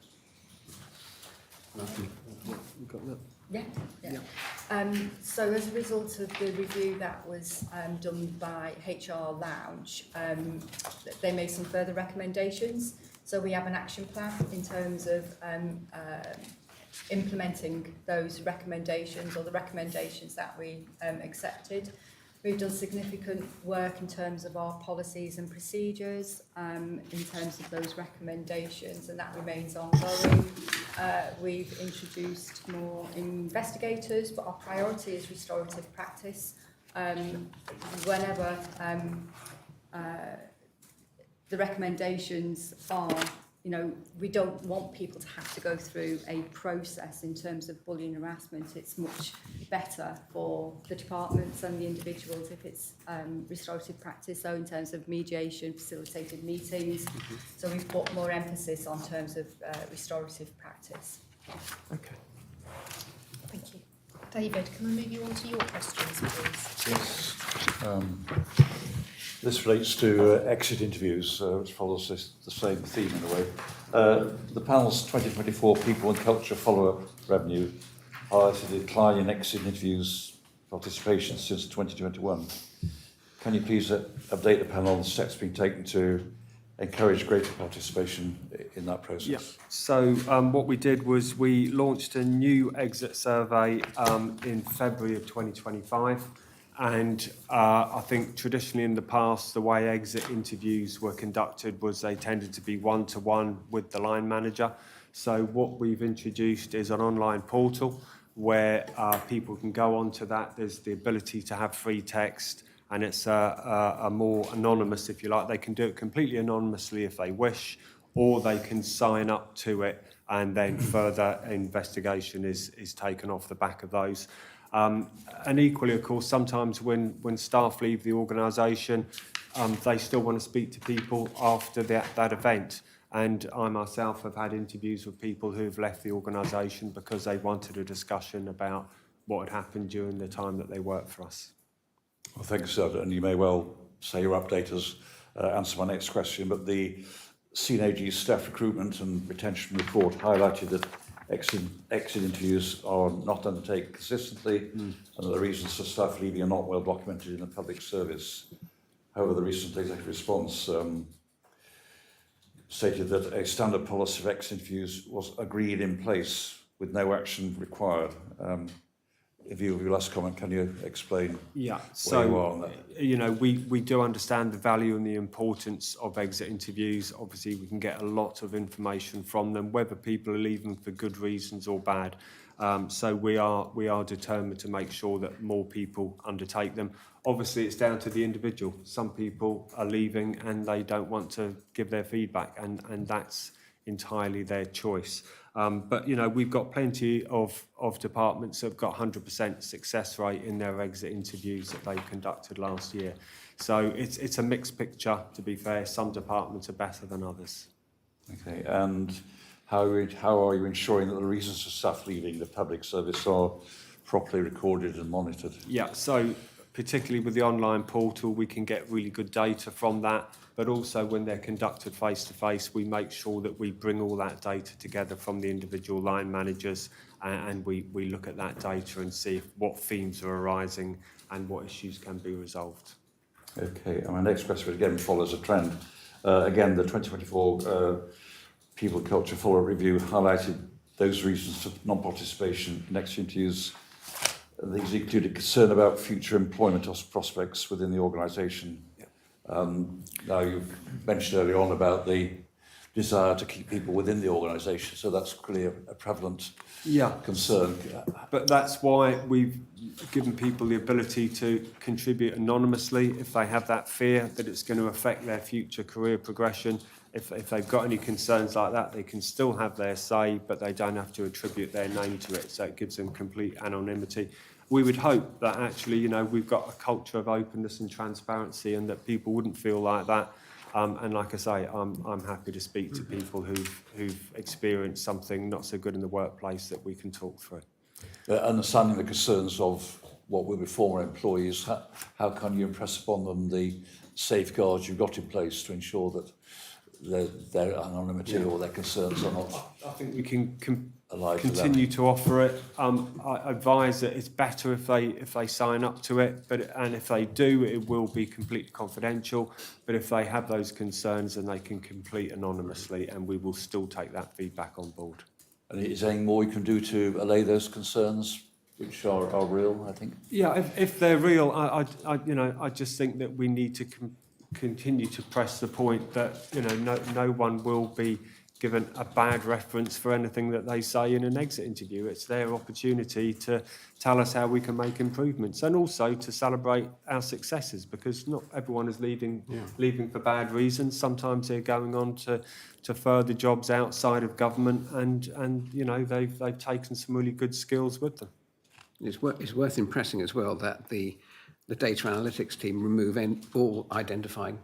Yeah. So as a result of the review that was done by HR Lounge, they made some further recommendations. So we have an action plan in terms of implementing those recommendations, or the recommendations that we accepted. We've done significant work in terms of our policies and procedures, in terms of those recommendations, and that remains ongoing. We've introduced more investigators, but our priority is restorative practice. Whenever the recommendations are, you know, we don't want people to have to go through a process in terms of bullying and harassment. It's much better for the departments and the individuals if it's restorative practice. So in terms of mediation, facilitated meetings. So we've put more emphasis on terms of restorative practice. Okay. Thank you. David, can I move you on to your questions, please? Yes. This relates to exit interviews, which follows the same theme in a way. The panel's 2024 People and Culture Follow-up revenue highlighted a decline in exit interviews participation since 2021. Can you please update the panel on the steps being taken to encourage greater participation in that process? Yeah. So what we did was we launched a new exit survey in February of 2025. And I think traditionally in the past, the way exit interviews were conducted was they tended to be one-to-one with the line manager. So what we've introduced is an online portal where people can go onto that. There's the ability to have free text, and it's a more anonymous, if you like. They can do it completely anonymously if they wish, or they can sign up to it, and then further investigation is taken off the back of those. And equally, of course, sometimes when staff leave the organisation, they still want to speak to people after that event. And I myself have had interviews with people who've left the organisation because they wanted a discussion about what had happened during the time that they worked for us. Well, thank you, sir. And you may well say your updaters answer my next question, but the CNAG staff recruitment and retention report highlighted that exit interviews are not undertaken consistently, and the reasons for staff leaving are not well documented in the public service. However, the recent executive response stated that a standard policy of exit interviews was agreed in place with no action required. In view of your last comment, can you explain Yeah, where you are on that? you know, we do understand the value and the importance of exit interviews. Obviously, we can get a lot of information from them, whether people are leaving for good reasons or bad. So we are determined to make sure that more people undertake them. Obviously, it's down to the individual. Some people are leaving and they don't want to give their feedback, and that's entirely their choice. But, you know, we've got plenty of departments that have got 100% success rate in their exit interviews that they conducted last year. So it's a mixed picture, to be fair. Some departments are better than others. Okay, and how are you ensuring that the reasons for staff leaving the public service are properly recorded and monitored? Yeah, so particularly with the online portal, we can get really good data from that, but also when they're conducted face-to-face, we make sure that we bring all that data together from the individual line managers, and we look at that data and see what themes are arising and what issues can be resolved. Okay, and my next question again follows a trend. Again, the 2024 People Culture Follow-up Review highlighted those reasons for non-participation in exit interviews. These included concern about future employment prospects within the organisation. Now, you've mentioned earlier on about the desire to keep people within the organisation, so that's clearly a prevalent concern. But that's why we've given people the ability to contribute anonymously if they have that fear that it's going to affect their future career progression. If they've got any concerns like that, they can still have their say, but they don't have to attribute their name to it, so it gives them complete anonymity. We would hope that actually, you know, we've got a culture of openness and transparency and that people wouldn't feel like that. And like I say, I'm happy to speak to people who've experienced something not so good in the workplace that we can talk through. Understanding the concerns of what will be former employees, how can you impress upon them the safeguards you've got in place to ensure that their anonymity or their concerns are not? I think we can continue to offer it. I advise that it's better if they sign up to it, and if they do, it will be completely confidential. But if they have those concerns, then they can complete anonymously, and we will still take that feedback on board. And is there anything more you can do to allay those concerns, which are real, I think? Yeah, if they're real, I just think that we need to continue to press the point that, you know, no one will be given a bad reference for anything that they say in an exit interview. It's their opportunity to tell us how we can make improvements, and also to celebrate our successes, because not everyone is leaving for bad reasons. Sometimes they're going on to further jobs outside of government, and you know, they've taken some really good skills with them. It's worth impressing as well that the data analytics team remove all identifying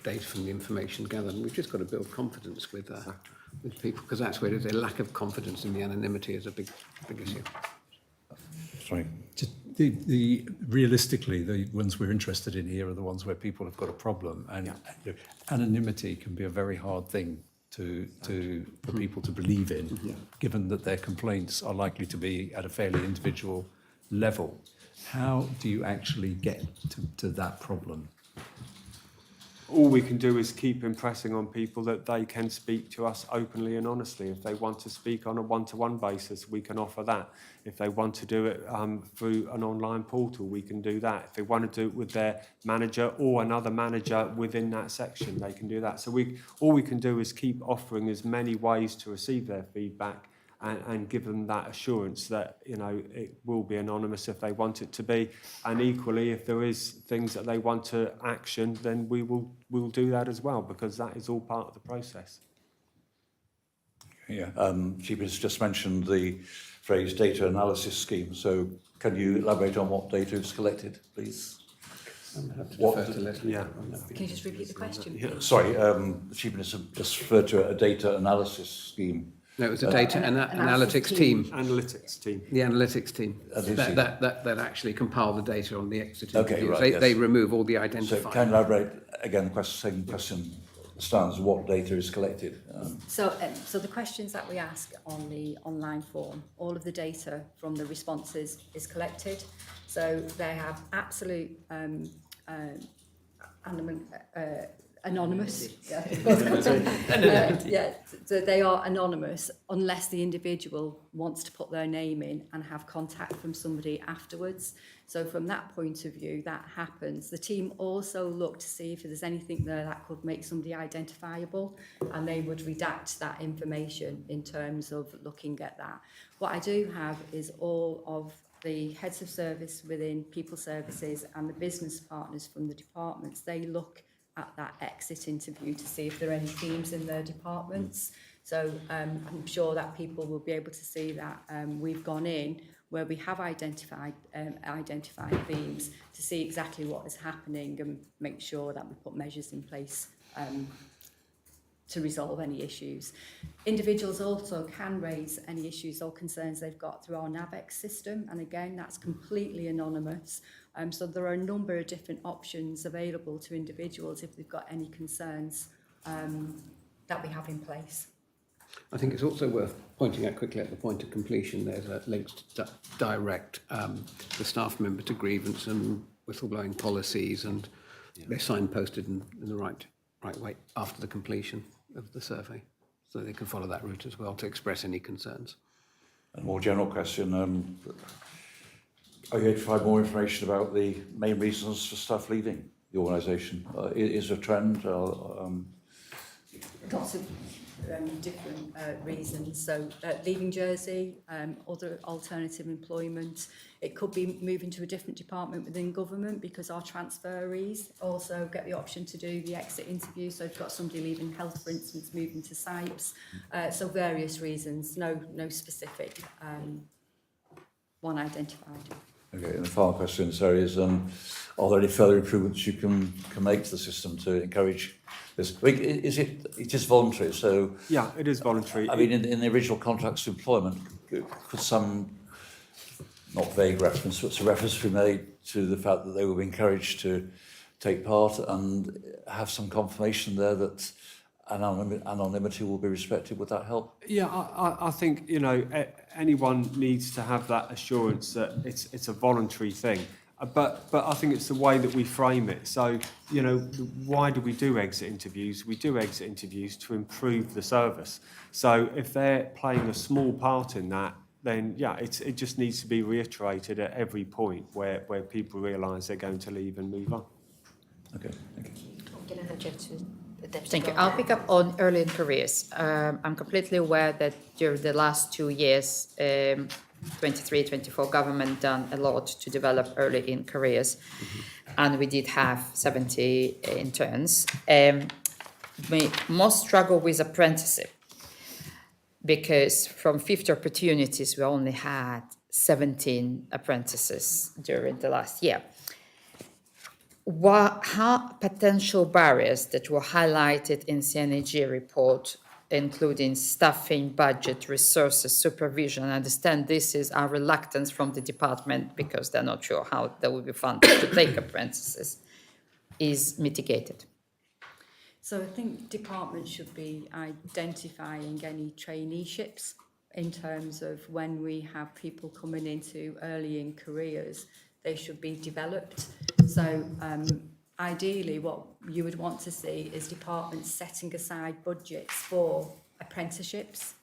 data from the information gathered. And we've just got to build confidence with people, because that's where there's a lack of confidence in the anonymity is a big issue. Sorry. Just realistically, the ones we're interested in here are the ones where people have got a problem, and anonymity can be a very hard thing for people to believe in, given that their complaints are likely to be at a fairly individual level. How do you actually get to that problem? All we can do is keep impressing on people that they can speak to us openly and honestly. If they want to speak on a one-to-one basis, we can offer that. If they want to do it through an online portal, we can do that. If they want to do it with their manager or another manager within that section, they can do that. So all we can do is keep offering as many ways to receive their feedback, and give them that assurance that, you know, it will be anonymous if they want it to be. And equally, if there is things that they want to action, then we'll do that as well, because that is all part of the process. Yeah, Chief Minister just mentioned the phrase data analysis scheme. So can you elaborate on what data is collected, please? Yeah. Can you just repeat the question? Yeah, sorry, the Chief Minister just referred to a data analysis scheme. No, it was a data analytics team. Analytics team. The analytics team that actually compile the data on the exit interviews. Okay, right, they remove all the identifiers. So can you elaborate again? The same question stands: what data is collected? So the questions that we ask on the online form, all of the data from the responses is collected. So they have absolute anonymous. So they are anonymous unless the individual wants to put their name in and have contact from somebody afterwards. So from that point of view, that happens. The team also look to see if there's anything there that could make somebody identifiable, and they would redact that information in terms of looking at that. What I do have is all of the heads of service within people services and the business partners from the departments. They look at that exit interview to see if there are any themes in their departments. So I'm sure that people will be able to see that we've gone in where we have identified themes to see exactly what is happening and make sure that we put measures in place to resolve any issues. Individuals also can raise any issues or concerns they've got through our NAVEX system, and again, that's completely anonymous. So there are a number of different options available to individuals if they've got any concerns that we have in place. I think it's also worth pointing out quickly at the point of completion, there's a link to direct the staff member to grievance and whistleblowing policies, and they're signposted in the right way after the completion of the survey. So they can follow that route as well to express any concerns. A more general question, are you able to provide more information about the main reasons for staff leaving the organisation? Is there a trend? Lots of different reasons. So leaving Jersey, other alternative employment. It could be moving to a different department within government, because our transferees also get the option to do the exit interview. So if you've got somebody leaving health, for instance, moving to SIPES. So various reasons, no specific one identified. Okay, and the final question, sorry, is are there any further improvements you can make to the system to encourage this? It is voluntary, so... Yeah, it is voluntary. I mean, in the original contracts of employment, could some, not vague reference, but some reference be made to the fact that they will be encouraged to take part and have some confirmation there that anonymity will be respected? Would that help? Yeah, I think, you know, anyone needs to have that assurance that it's a voluntary thing. But I think it's the way that we frame it. So, you know, why do we do exit interviews? We do exit interviews to improve the service. So if they're playing a small part in that, then, yeah, it just needs to be reiterated at every point where people realise they're going to leave and move on. Okay, thank you. I'm going to hand you to the Deputy Thank you. Director. I'll pick up on early in careers. I'm completely aware that during the last 2 years, 23-24, government done a lot to develop early in careers, and we did have 70 interns. We most struggle with apprenticeship, because from 50 opportunities, we only had 17 apprentices during the last year. How potential barriers that were highlighted in CNAG report, including staffing, budget, resources, supervision? I understand this is our reluctance from the department because they're not sure how they will be funded to take apprentices, is mitigated. So I think departments should be identifying any traineeships in terms of when we have people coming into early in careers, they should be developed. So ideally what you would want to see is departments setting aside budgets for apprenticeships.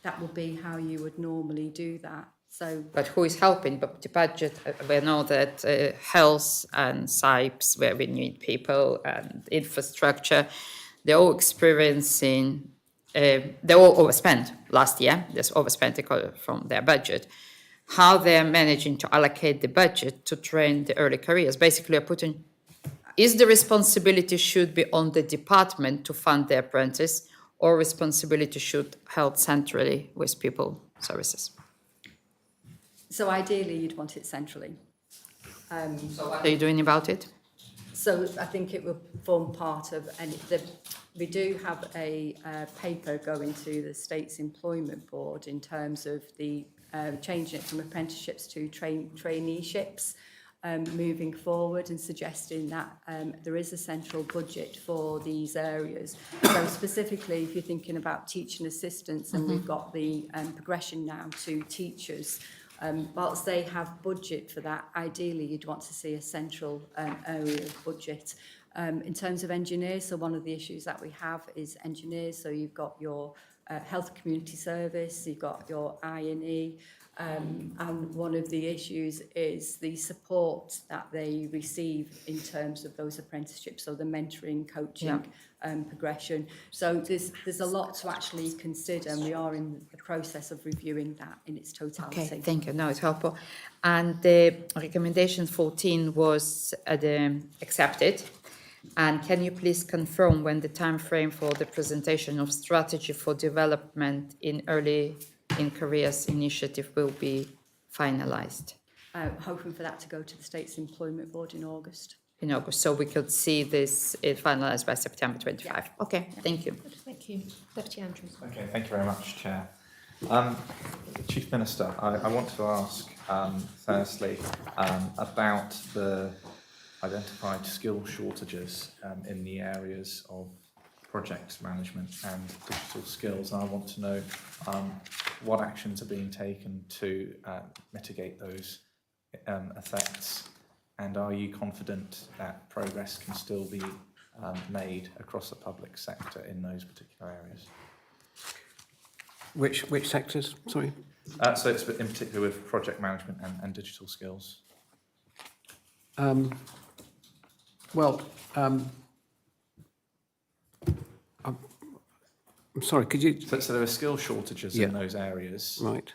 That would be how you would normally do that. So, but who is helping? But the budget, we know that health and SIPES, where we need people, and infrastructure, they're all experiencing, they all overspent last year. There's overspent from their budget. How they're managing to allocate the budget to train the early careers? Basically, are putting, is the responsibility should be on the department to fund the apprentice, or responsibility should held centrally with people services? so ideally you'd want it centrally. So what are you doing about it? So I think it will form part of any. We do have a paper going to the State's Employment Board in terms of the changing it from apprenticeships to traineeships, moving forward, and suggesting that there is a central budget for these areas. So specifically, if you're thinking about teaching assistants, and we've got the progression now to teachers, whilst they have budget for that, ideally you'd want to see a central area of budget. In terms of engineers, so one of the issues that we have is engineers. So you've got your health community service, you've got your I&E, and one of the issues is the support that they receive in terms of those apprenticeships, so the mentoring, coaching, progression. So there's a lot to actually consider, and we are in the process of reviewing that in its totality. Okay, thank you. No, it's helpful. And the recommendation 14 was accepted. And can you please confirm when the time frame for the presentation of strategy for development in early in careers initiative will be finalised? Hoping for that to go to the State's Employment Board in August. in August, so we could see this finalised by September 25. Okay, thank you. Good, thank you. Deputy Andrews. Okay, thank you very much, Chair. Chief Minister, I want to ask, firstly, about the identified skill shortages in the areas of project management and digital skills. And I want to know what actions are being taken to mitigate those effects, and are you confident that progress can still be made across the public sector in those particular areas? Which sectors? Sorry. So it's in particular with project management and digital skills. I'm sorry. Could you? So there are skill shortages in those areas. Right.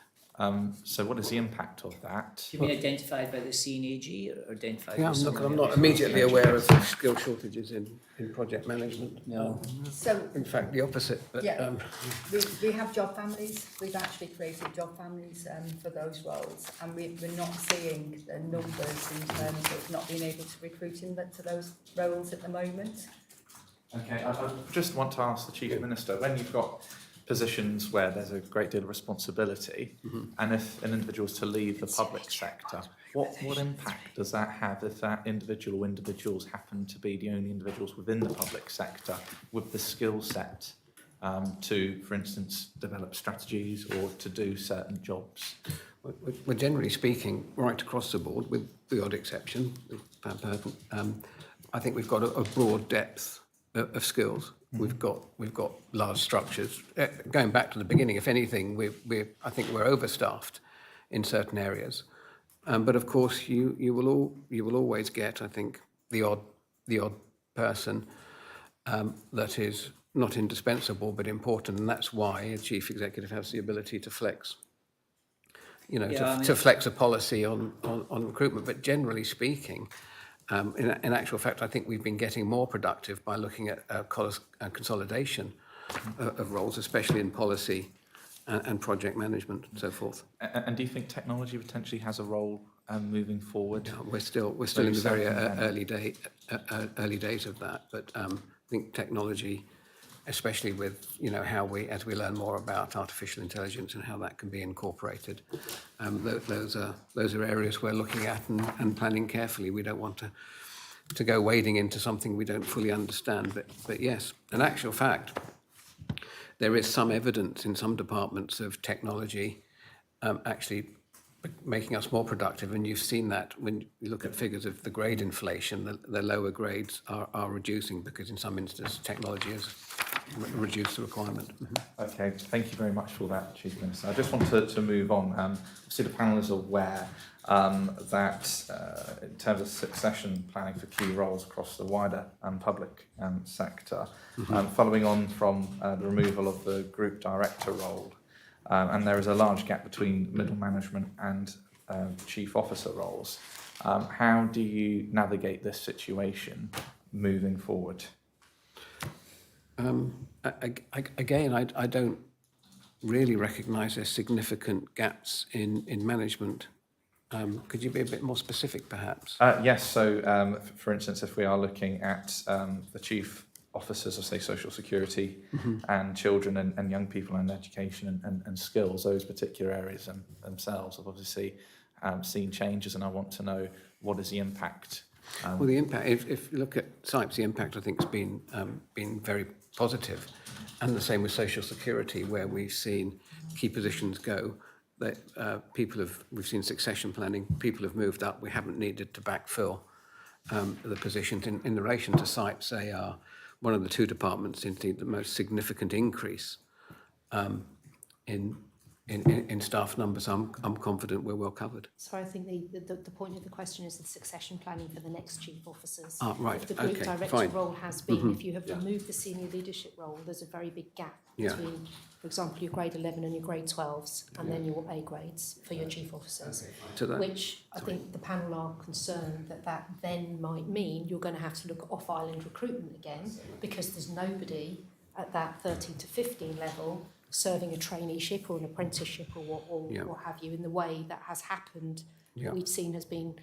So what is the impact of that? Do you mean identified by the CNAG or identified by Yeah, someone I'm not else? immediately aware of skill shortages in project management. No. So In fact, the opposite. But, Yeah. we have job families. We've actually created job families for those roles, and we're not seeing the numbers in terms of not being able to recruit to those roles at the moment. Okay, I just want to ask the Chief Minister, when you've got positions where there's a great deal of responsibility, and if an individual is to leave the public sector, what impact does that have if that individual or individuals happen to be the only individuals within the public sector with the skill set to, for instance, develop strategies or to do certain jobs? Well, generally speaking, right across the board, with the odd exception, I think we've got a broad depth of skills. We've got large structures. Going back to the beginning, if anything, I think we're overstaffed in certain areas. But of course, you will always get, I think, the odd person that is not indispensable but important, and that's why a chief executive has the ability to flex. To flex a policy on recruitment. But generally speaking, in actual fact, I think we've been getting more productive by looking at consolidation of roles, especially in policy and project management and so forth. And do you think technology potentially has a role moving forward? Yeah, we're still in the very early days of that, but I think technology, especially with as we learn more about artificial intelligence and how that can be incorporated, those are areas we're looking at and planning carefully. We don't want to go wading into something we don't fully understand. But yes, in actual fact, there is some evidence in some departments of technology actually making us more productive, and you've seen that when you look at figures of the grade inflation, the lower grades are reducing because in some instances technology has reduced the requirement. Okay, thank you very much for that, Chief Minister. I just want to move on. Obviously the panel is aware that in terms of succession planning for key roles across the wider public sector, following on from the removal of the group director role, and there is a large gap between middle management and chief officer roles. How do you navigate this situation moving forward? Again, I don't really recognise there's significant gaps in management. Could you be a bit more specific, perhaps? Yes, so for instance, if we are looking at the chief officers of, say, social security and children and young people and education and skills, those particular areas themselves have obviously seen changes, and I want to know what is the impact. Well, the impact, if you look at SIPES, the impact I think has been very positive, and the same with social security, where we've seen key positions go. That we've seen succession planning, people have moved up. We haven't needed to backfill the positions. In relation to SIPES, they are one of the two departments, indeed the most significant increase in staff numbers. I'm confident we're well covered. So I think the point of the question is the succession planning for the next chief officers. Ah, right. If the group Okay, director fine. role has been, if you have removed the senior leadership role, there's a very big gap between, for example, your grade 11 and your grade 12s, and then your A grades for your chief officers, which I think the panel are concerned that then might mean you're going to have to look at off-island recruitment again, because there's nobody at that 13 to 15 level serving a traineeship or an apprenticeship or what have you, in the way that has happened, we've seen has been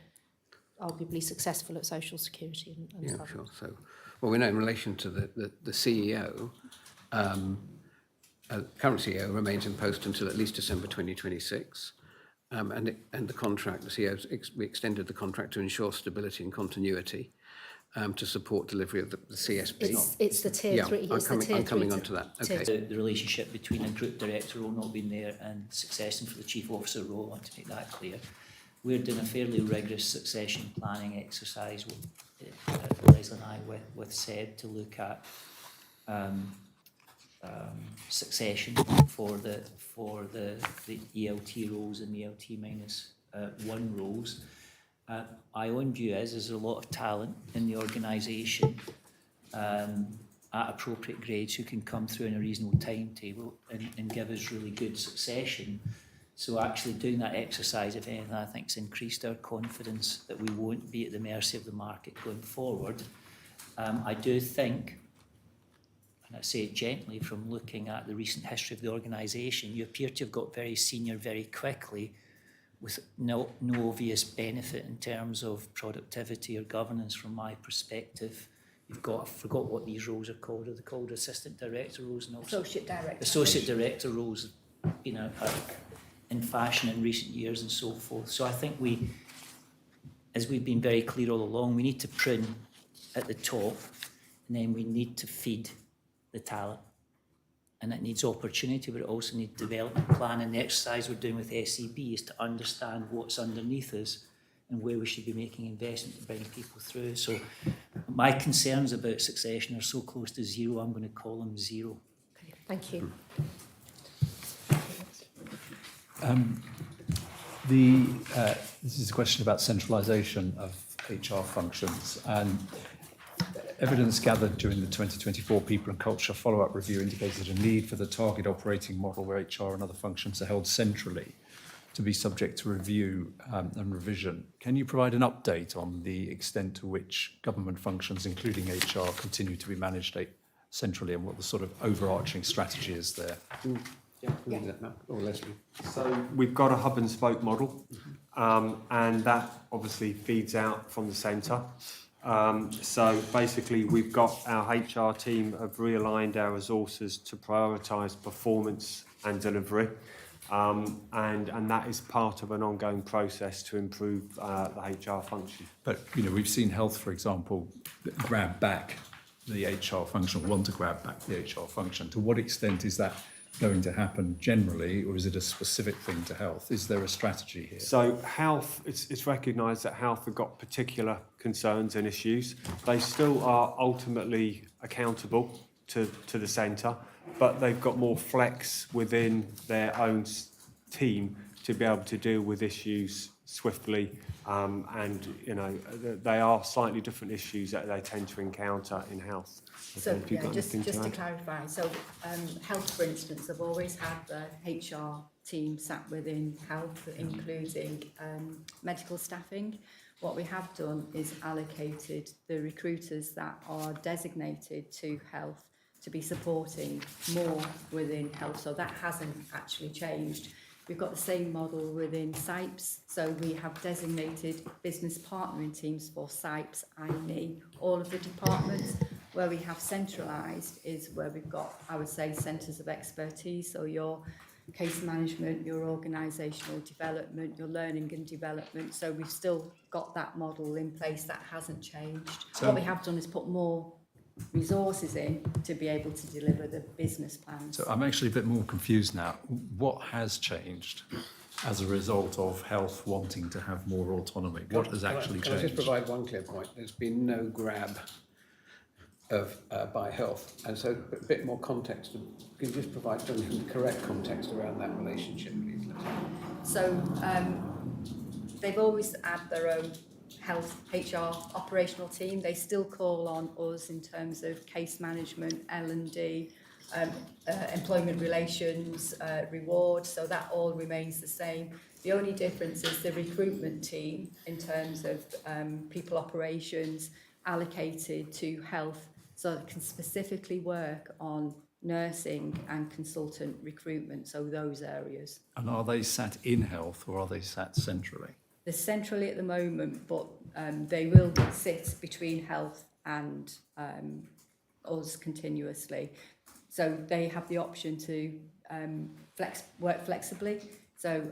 arguably successful at social security and Yeah, stuff. sure. So, well, we know in relation to the CEO, current CEO remains in post until at least December 2026. And the contract, the CEO, we extended the contract to ensure stability and continuity to support delivery of the CSP. It's the tier Yeah, three. I'm coming on to that. Okay. The relationship between a group director role not being there and succession for the chief officer role, I want to make that clear. We're doing a fairly rigorous succession planning exercise, Leslie and I, with Seb, to look at succession for the ELT roles and ELT minus one roles. My own view is there's a lot of talent in the organisation at appropriate grades who can come through in a reasonable timetable and give us really good succession. So actually doing that exercise, if anything, I think has increased our confidence that we won't be at the mercy of the market going forward. I do think, and I say it gently, from looking at the recent history of the organisation, you appear to have got very senior very quickly with no obvious benefit in terms of productivity or governance from my perspective. You've got, I forgot what these roles are called. Are they called assistant director roles? And also Associate director. Associate director roles, you know, are in fashion in recent years and so forth. So I think we, as we've been very clear all along, we need to prune at the top, and then we need to feed the talent. And it needs opportunity, but it also needs development plan. And the exercise we're doing with SEB is to understand what's underneath us and where we should be making investment to bring people through. So my concerns about succession are so close to zero, I'm going to call them zero. Okay, thank you. This is a question about centralisation of HR functions, and evidence gathered during the 2024 People and Culture follow-up review indicated a need for the target operating model where HR and other functions are held centrally to be subject to review and revision. Can you provide an update on the extent to which government functions, including HR, continue to be managed centrally, and what the sort of overarching strategy is there? Yeah, or Leslie. So we've got a hub and spoke model, and that obviously feeds out from the centre. So basically we've got our HR team have realigned our resources to prioritise performance and delivery, and that is part of an ongoing process to improve the HR function. But, you know, we've seen health, for example, grab back the HR function, or want to grab back the HR function. To what extent is that going to happen generally, or is it a specific thing to health? Is there a strategy here? So health, it's recognised that health have got particular concerns and issues. They still are ultimately accountable to the centre, but they've got more flex within their own team to be able to deal with issues swiftly, and you know they are slightly different issues that they tend to encounter in health. So yeah, just to clarify, so health, for instance, have always had the HR team sat within health, including medical staffing. What we have done is allocated the recruiters that are designated to health to be supporting more within health. So that hasn't actually changed. We've got the same model within SIPES, so we have designated business partnering teams for SIPES, IME, all of the departments. Where we have centralised is where we've got, I would say, centres of expertise, so your case management, your organisational development, your learning and development. So we've still got that model in place, that hasn't changed. So what we have done is put more resources in to be able to deliver the business plans. So I'm actually a bit more confused now. What has changed as a result of health wanting to have more autonomy? What has actually Can I changed? just provide one clear point? There's been no grab of by health, and so a bit more context. Can you just provide the correct context around that relationship, please? So they've always had their own health HR operational team. They still call on us in terms of case management, L&D, employment relations, reward, so that all remains the same. The only difference is the recruitment team in terms of people operations allocated to health, so it can specifically work on nursing and consultant recruitment, so those areas. And are they sat in health, or are they sat centrally? they're centrally at the moment, but they will sit between health and us continuously. So they have the option to work flexibly. So,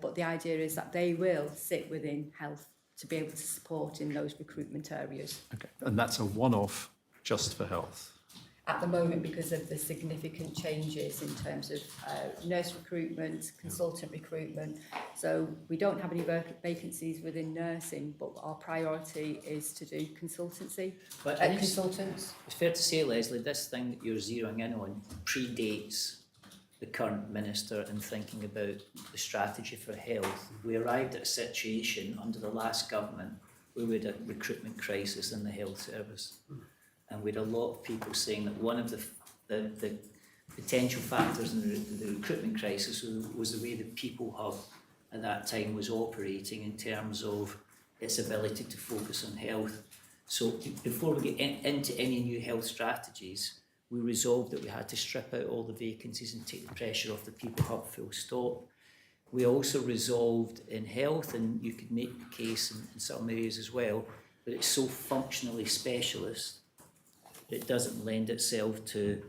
but the idea is that they will sit within health to be able to support in those recruitment areas. Okay. And that's a one-off just for health? At the moment, because of the significant changes in terms of nurse recruitment, consultant recruitment. So we don't have any vacancies within nursing, but our priority is to do consultancy. But Consultants? it's fair to say, Leslie, this thing that you're zeroing in on predates the current minister in thinking about the strategy for health. We arrived at a situation under the last government where we had a recruitment crisis in the health service. And we had a lot of people saying that one of the potential factors in the recruitment crisis was the way the People Hub at that time was operating in terms of its ability to focus on health. So before we get into any new health strategies, we resolved that we had to strip out all the vacancies and take the pressure off the People Hub full stop. We also resolved in health, and you could make the case in some areas as well, that it's so functionally specialist, it doesn't lend itself to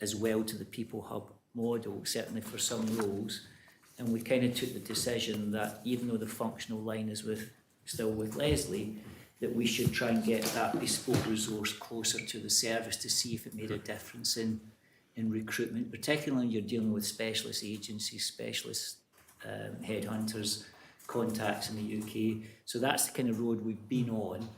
as well to the People Hub model, certainly for some roles. And we kind of took the decision that even though the functional line is still with Leslie, that we should try and get that bespoke resource closer to the service to see if it made a difference in recruitment, particularly when you're dealing with specialist agencies, specialist headhunters, contacts in the UK. So that's the kind of road we've been on.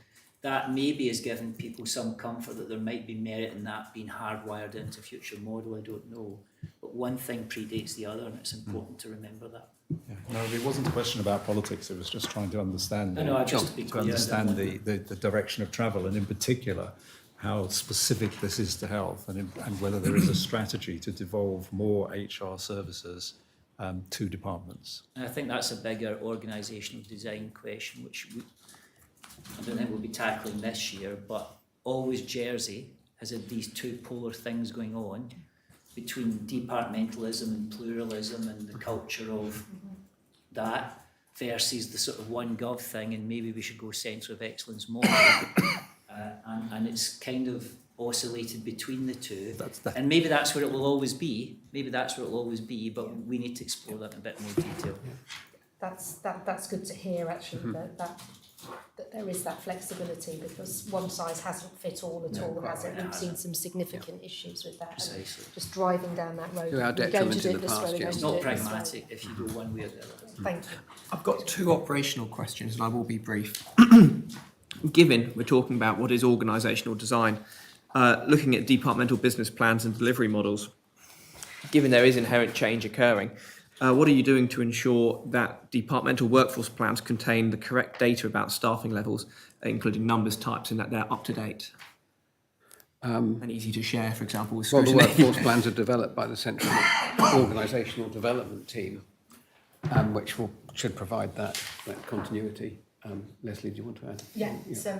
That maybe has given people some comfort that there might be merit in that being hardwired into future model, I don't know. But one thing predates the other, and it's important to remember that. Yeah. No, it wasn't a question about politics, it was just trying to understand, the direction of travel, and in particular, how specific this is to health, and whether there is a strategy to devolve more HR services to departments. And I think that's a bigger organisational design question, which I don't think we'll be tackling this year, but always Jersey has had these two polar things going on between departmentalism and pluralism and the culture of that versus the sort of one gov thing, and maybe we should go centre of excellence model. And it's kind of oscillated between the two. And maybe that's where it will always be. But we need to explore that in a bit more detail. That's good to hear, actually, that there is that flexibility, because one size hasn't fit all at all, has it? We've seen some significant issues with that. Precisely. Just driving down that road. To our detriment in the past, It's not pragmatic if you go one way or the other. Thank you. I've got two operational questions, and I will be brief. Given we're talking about what is organisational design, looking at departmental business plans and delivery models, given there is inherent change occurring, what are you doing to ensure that departmental workforce plans contain the correct data about staffing levels, including numbers, types, and that they're up to date? And easy to share, for example, with Well, scrutiny. the workforce plans are developed by the Central Organisational Development Team, which should provide that continuity. Leslie, do you want to add? Yeah, so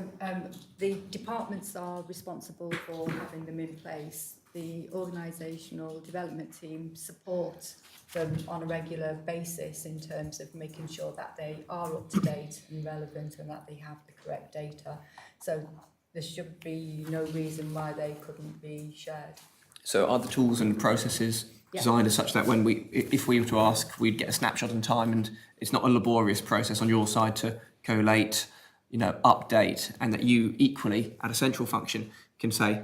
the departments are responsible for having them in place. The organisational development team support them on a regular basis in terms of making sure that they are up to date and relevant and that they have the correct data. So there should be no reason why they couldn't be shared. So are the tools and processes designed as such that when if we were to ask, we'd get a snapshot in time, and it's not a laborious process on your side to collate, update, and that you equally at a central function can say,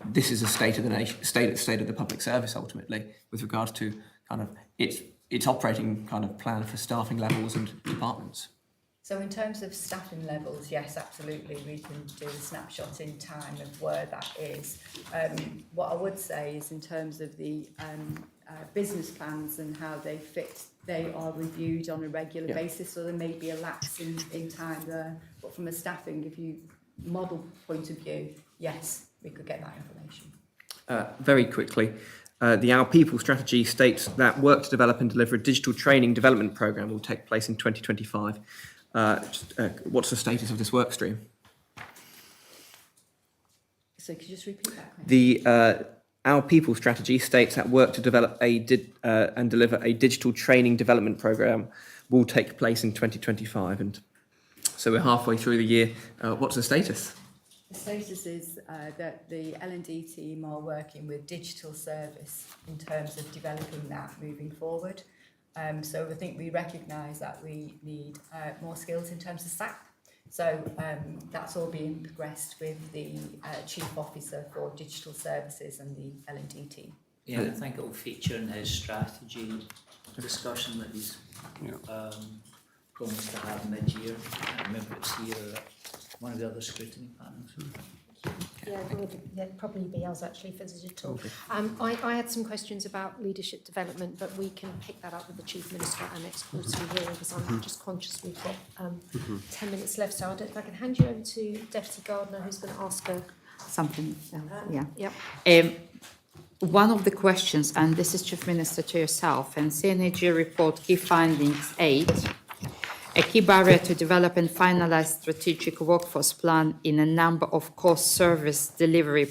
this is a state of the nation, state of the public service ultimately, with regards to kind of its operating kind of plan for staffing levels and departments. So in terms of staffing levels, yes, absolutely, we can do a snapshot in time of where that is. What I would say is in terms of the business plans and how they fit, they are reviewed on a regular basis, so there may be a lapse in time there. But from a staffing model point of view, yes, we could get that information. Very quickly, the Our People strategy states that work to develop and deliver a digital training development programme will take place in 2025. What's the status of this work stream? So could you just repeat that question? The Our people strategy states that work to develop and deliver a digital training development programme will take place in 2025. And so we're halfway through the year. What's the status? The status is that the L&D team are working with digital service in terms of developing that moving forward. So I think we recognise that we need more skills in terms of SAP. So that's all being progressed with the Chief Officer for Digital Services and the L&D team. Yeah, I think it will feature in his strategy discussion that he's promised to have mid-year. I can't remember it's here or at one of the other scrutiny panels. Yeah, it would probably be us actually for digital. I had some questions about leadership development, but we can pick that up with the Chief Minister at our next quarterly hearing, because I'm just conscious we've got 10 minutes left. So if I can hand you over to Deputy Gardner, who's going to ask her Something else, yeah. Yep. One of the questions, and this is Chief Minister to yourself, and CNAG report key findings 8, a key barrier to develop and finalize strategic workforce plan in a number of core service delivery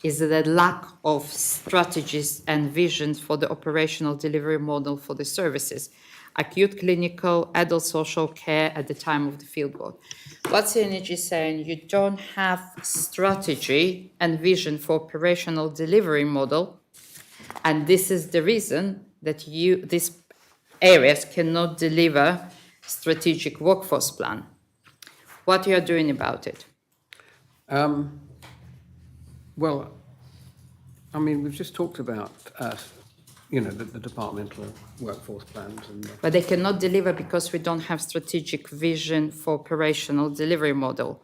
is the lack of strategies and visions for the operational delivery model for the services, acute clinical, adult social care at the time of the fieldwork. What CNAG is saying, you don't have strategy and vision for operational delivery model, and this is the reason that these areas cannot deliver strategic workforce plan. What you are doing about it? Well, I mean, we've just talked about, the departmental workforce plans and. But they cannot deliver because we don't have strategic vision for operational delivery model.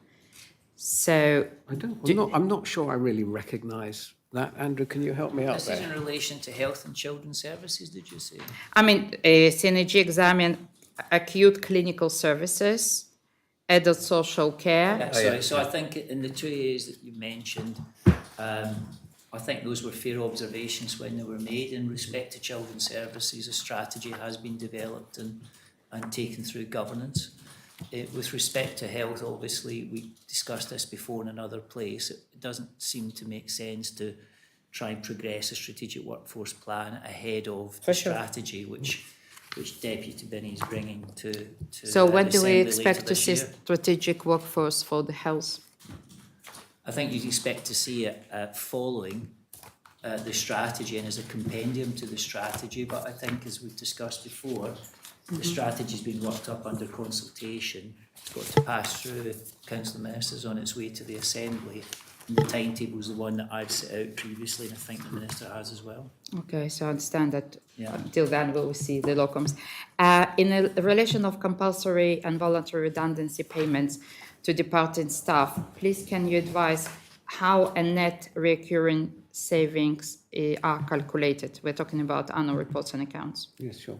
So I'm not sure I really recognise that. Andrew, can you help me out This is in there? relation to health and children's services, did you say? I mean, CNAG examine acute clinical services, adult social care. Yeah, sorry. So I think in the two areas that you mentioned, I think those were fair observations when they were made. In respect to children's services, a strategy has been developed and taken through governance. With respect to health, obviously, we discussed this before in another place. It doesn't seem to make sense to try and progress a strategic workforce plan ahead of the strategy, which Deputy Binney is bringing to So when do we Assembly expect later to this see year. strategic workforce for the health? I think you'd expect to see it following the strategy and as a compendium to the strategy, but I think, as we've discussed before, the strategy's been worked up under consultation. It's got to pass through Council of Ministers on its way to the Assembly. And the timetable is the one that I've set out previously, and I think the Minister has as well. Okay, so I understand that Yeah. until then we will see the locums. In a relation of compulsory and voluntary redundancy payments to departing staff, please can you advise how a net recurring savings are calculated? We're talking about annual reports and accounts. Yes, sure.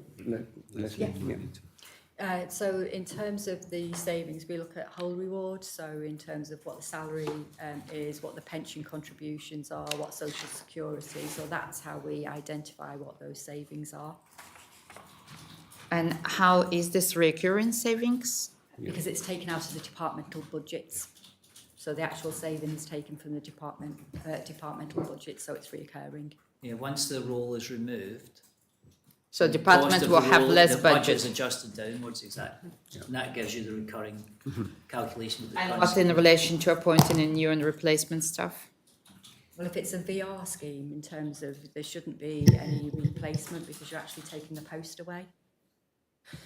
Leslie, yeah. So in terms of the savings, we look at whole reward. So in terms of what the salary is, what the pension contributions are, what social security. So that's how we identify what those savings are. And how is this recurring savings? Because it's taken out of the departmental budgets. So the actual savings taken from the departmental budget, so it's reoccurring. Yeah, once the role is removed, So the department cost of will the have role- less the budget is budget. adjusted downwards, exactly. And that gives you the recurring calculation of the And current what in relation to appointing a new and replacement staff? Well, if it's a VR scheme, in terms of there shouldn't be any replacement because you're actually taking the post away.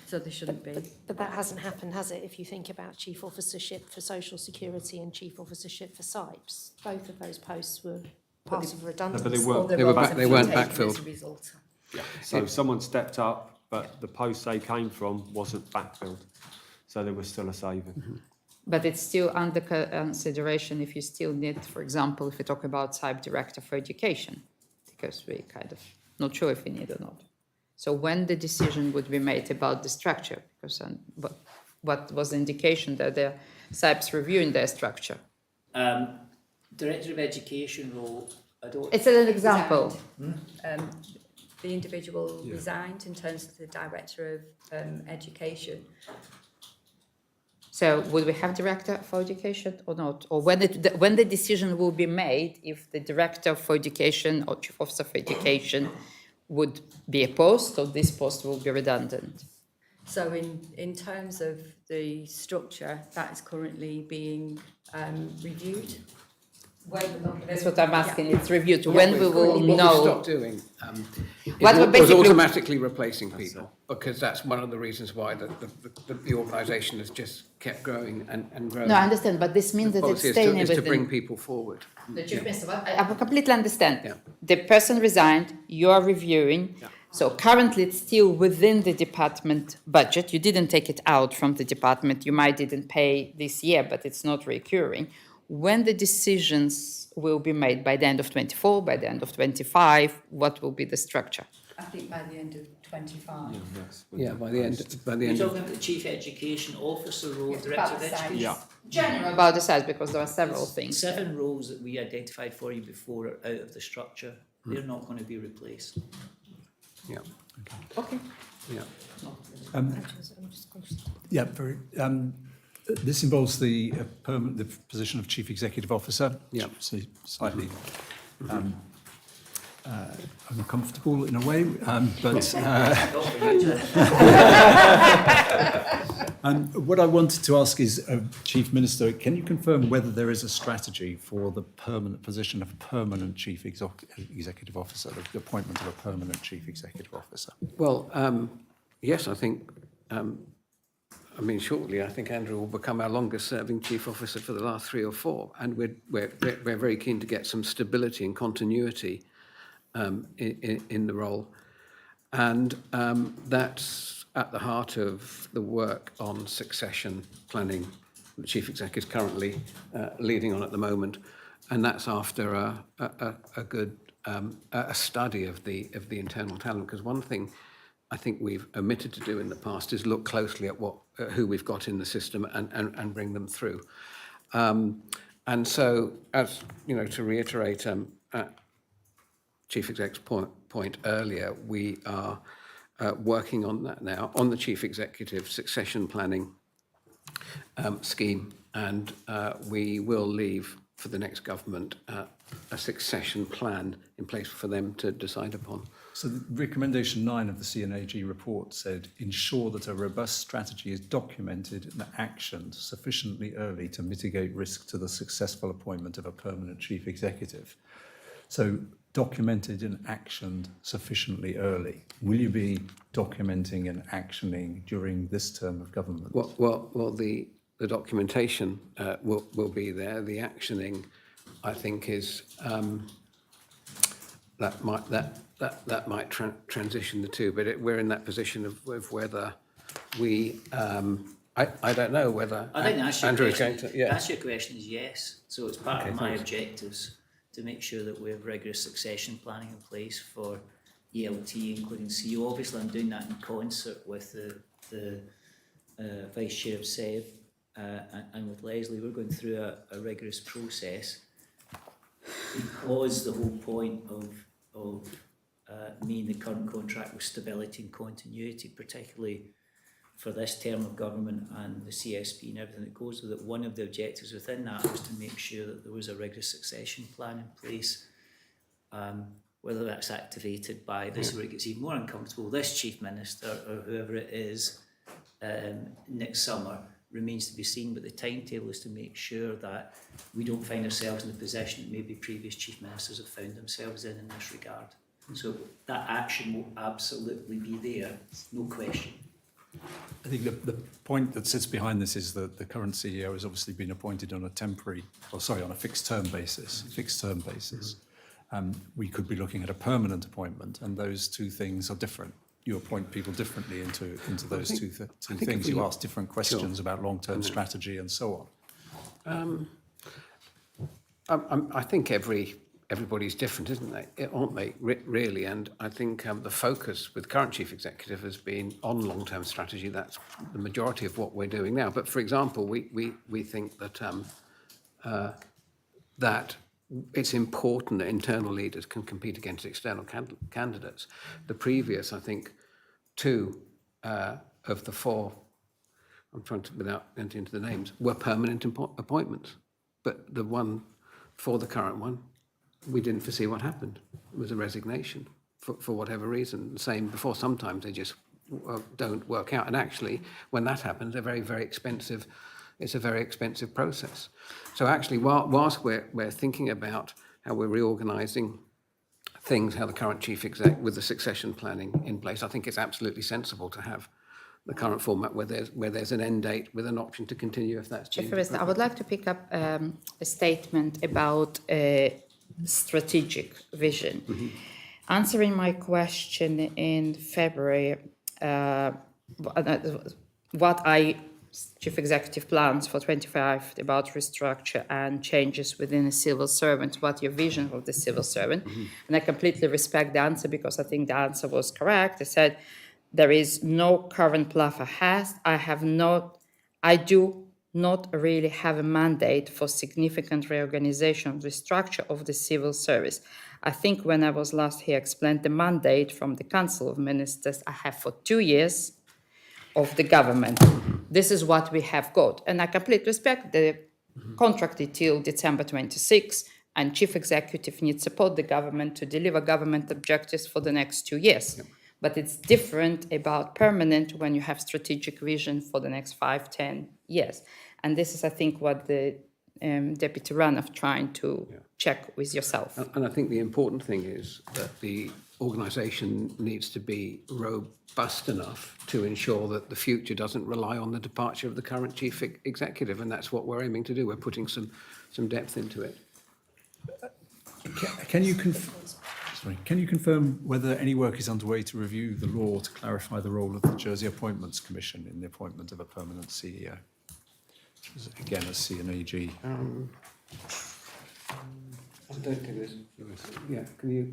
So there shouldn't be. But that hasn't happened, has it? If you think about Chief Officership for Social Security and Chief Officership for SIPES, both of those posts were part of redundancy. but they Or weren't. the They were roles back- have they been weren't taken backfilled. as a result. So someone stepped up, but the post they came from wasn't backfilled. So there was still a saving. But it's still under consideration if you still need, for example, if we talk about SIPE Director for Education, because we kind of not sure if we need or not. So when the decision would be made about the structure, because what was the indication that the SIPE's reviewing their structure? Director of Education role, I don't... It's an example. The individual resigned in terms of the Director of Education. So will we have director for education or not? Or when the decision will be made, if the director for education or chief officer for education would be a post, or this post will be redundant? So in terms of the structure, that is currently being reviewed. That's what I'm asking. It's reviewed. What When we- we will what we know. stopped doing What was basically- automatically replacing people, because that's one of the reasons why the organisation has just kept growing and growing. No, I understand, but this means The that it's policy staying is to bring within. people forward. The chief minister, I completely understand. Yeah. The person resigned, you are reviewing. Yeah. So currently it's still within the department budget. You didn't take it out from the department. You might didn't pay this year, but it's not recurring. When the decisions will be made by the end of 24, by the end of 25, what will be the structure? I think by the end of 25. Yeah, by the end You're of. talking about the Chief Education Officer role, Director of Education? Yeah. General about the size, because there are several things. 7 roles that we identified for you before are out of the structure. They're not going to be replaced. Yeah, Okay. yeah. Yeah, very. This involves the the position of Chief Executive Officer. Yeah. So slightly uncomfortable in a way, but what I wanted to ask is, Chief Minister, can you confirm whether there is a strategy for the permanent position of permanent Chief Executive Officer, the appointment of a permanent Chief Executive Officer? Well, yes, I think, shortly, I think Andrew will become our longest-serving chief officer for the last 3 or 4, and we're very keen to get some stability and continuity in the role, and that's at the heart of the work on succession planning the chief executive is currently leading on at the moment, and that's after a good study of the internal talent. Because one thing I think we've omitted to do in the past is look closely at who we've got in the system and bring them through. And so, as you know, to reiterate Chief Exec's point earlier, we are working on that now, on the Chief Executive succession planning scheme, and we will leave for the next government a succession plan in place for them to decide upon. So the recommendation 9 of the CNAG report said, ensure that a robust strategy is documented and actioned sufficiently early to mitigate risk to the successful appointment of a permanent chief executive. So documented and actioned sufficiently early. Will you be documenting and actioning during this term of government? Well, the documentation will be there. The actioning, I think, is that might transition the two. But we're in that position of whether we. I don't know whether I think that's your Andrew is question. going to. Yeah. That's your question is yes. So it's part Okay, of my thanks. objectives to make sure that we have rigorous succession planning in place for ELT, including CEO. Obviously, I'm doing that in concert with the Vice Chair of SEV and with Leslie. We're going through a rigorous process because the whole point of me in the current contract was stability and continuity, particularly for this term of government and the CSP and everything that goes with it. One of the objectives within that was to make sure that there was a rigorous succession plan in place. Whether that's activated by this, where it gets even more uncomfortable, this Chief Minister or whoever it is next summer remains to be seen, but the timetable is to make sure that we don't find ourselves in the position that maybe previous Chief Ministers have found themselves in this regard. So that action will absolutely be there, no question. I think the point that sits behind this is that the current CEO has obviously been appointed on a fixed term basis. We could be looking at a permanent appointment, and those two things are different. You appoint people differently into those two things. You ask different questions about long-term strategy and so on. I think everybody's different, isn't they? Aren't they? Really, and I think the focus with current chief executive has been on long-term strategy. That's the majority of what we're doing now. But for example, we think that that it's important that internal leaders can compete against external candidates. The previous, I think, 2 of the 4, I'm trying to, without entering into the names, were permanent appointments. But the one for the current one, we didn't foresee what happened. It was a resignation for whatever reason. The same before, sometimes they just don't work out. And actually, when that happens, they're very, very expensive. It's a very expensive process. So actually, whilst we're thinking about how we're reorganising things, how the current chief exec with the succession planning in place, I think it's absolutely sensible to have the current format where there's an end date with an option to continue if that's deemed Chief, I would like to pick up a statement about strategic vision. Mm-hmm. Answering my question in February, what Chief Executive plans for 25 about restructure and changes within the civil servant, what your vision of the civil servant. Mm-hmm. And I completely respect the answer because I think the answer was correct. I said, there is no current plan for HAS. I do not really have a mandate for significant reorganization, restructure of the civil service. I think when I was last here, explained the mandate from the Council of Ministers I have for 2 years of the government. This is what we have got. And I completely respect the contracted till December 26, and Chief Executive needs to support the government to deliver government objectives for the next 2 years. Yep. But it's different about permanent when you have strategic vision for the next 5-10 years. And this is, I think, what the Deputy Ranov trying to check with yourself. And I think the important thing is that the organisation needs to be robust enough to ensure that the future doesn't rely on the departure of the current chief executive, and that's what we're aiming to do. We're putting some depth into it. Can you confirm whether any work is underway to review the law to clarify the role of the Jersey Appointments Commission in the appointment of a permanent CEO? Again, as CNAG. I don't think there's. Yeah, can you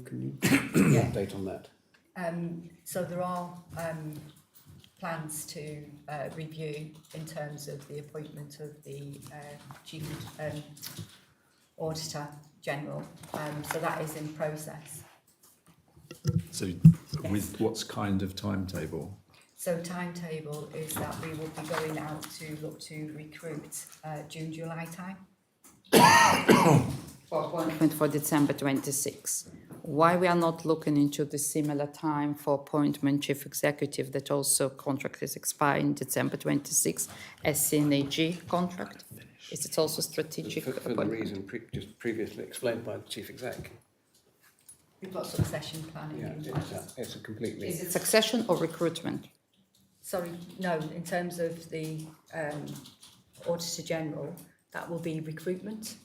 update on that? So there are plans to review in terms of the appointment of the Chief Auditor General. So that is in process. So with what's kind of timetable? So timetable is that we will be going out to look to recruit June, July time. For appointment for December 26. Why we are not looking into the similar time for appointment chief executive that also contract is expiring December 26 as CNAG contract? Is it also strategic For the reason just previously explained by the chief exec. We've got succession planning in place. It's a completely. Is it succession or recruitment? Sorry, no, in terms of the Auditor General, that will be recruitment.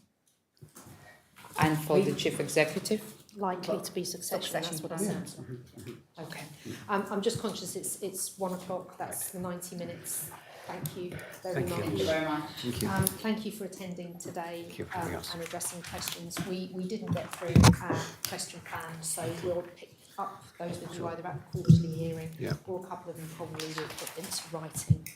And for the chief executive? Likely to be succession, that's what I said. Okay. I'm just conscious it's 1 o'clock, that's the 90 minutes. Thank you very much. Thank you very much. Thank you. Thank you for attending today and addressing questions. We didn't get through our question plan, so we'll pick up those with you either at the quarterly hearing or a couple of them probably we'll put into writing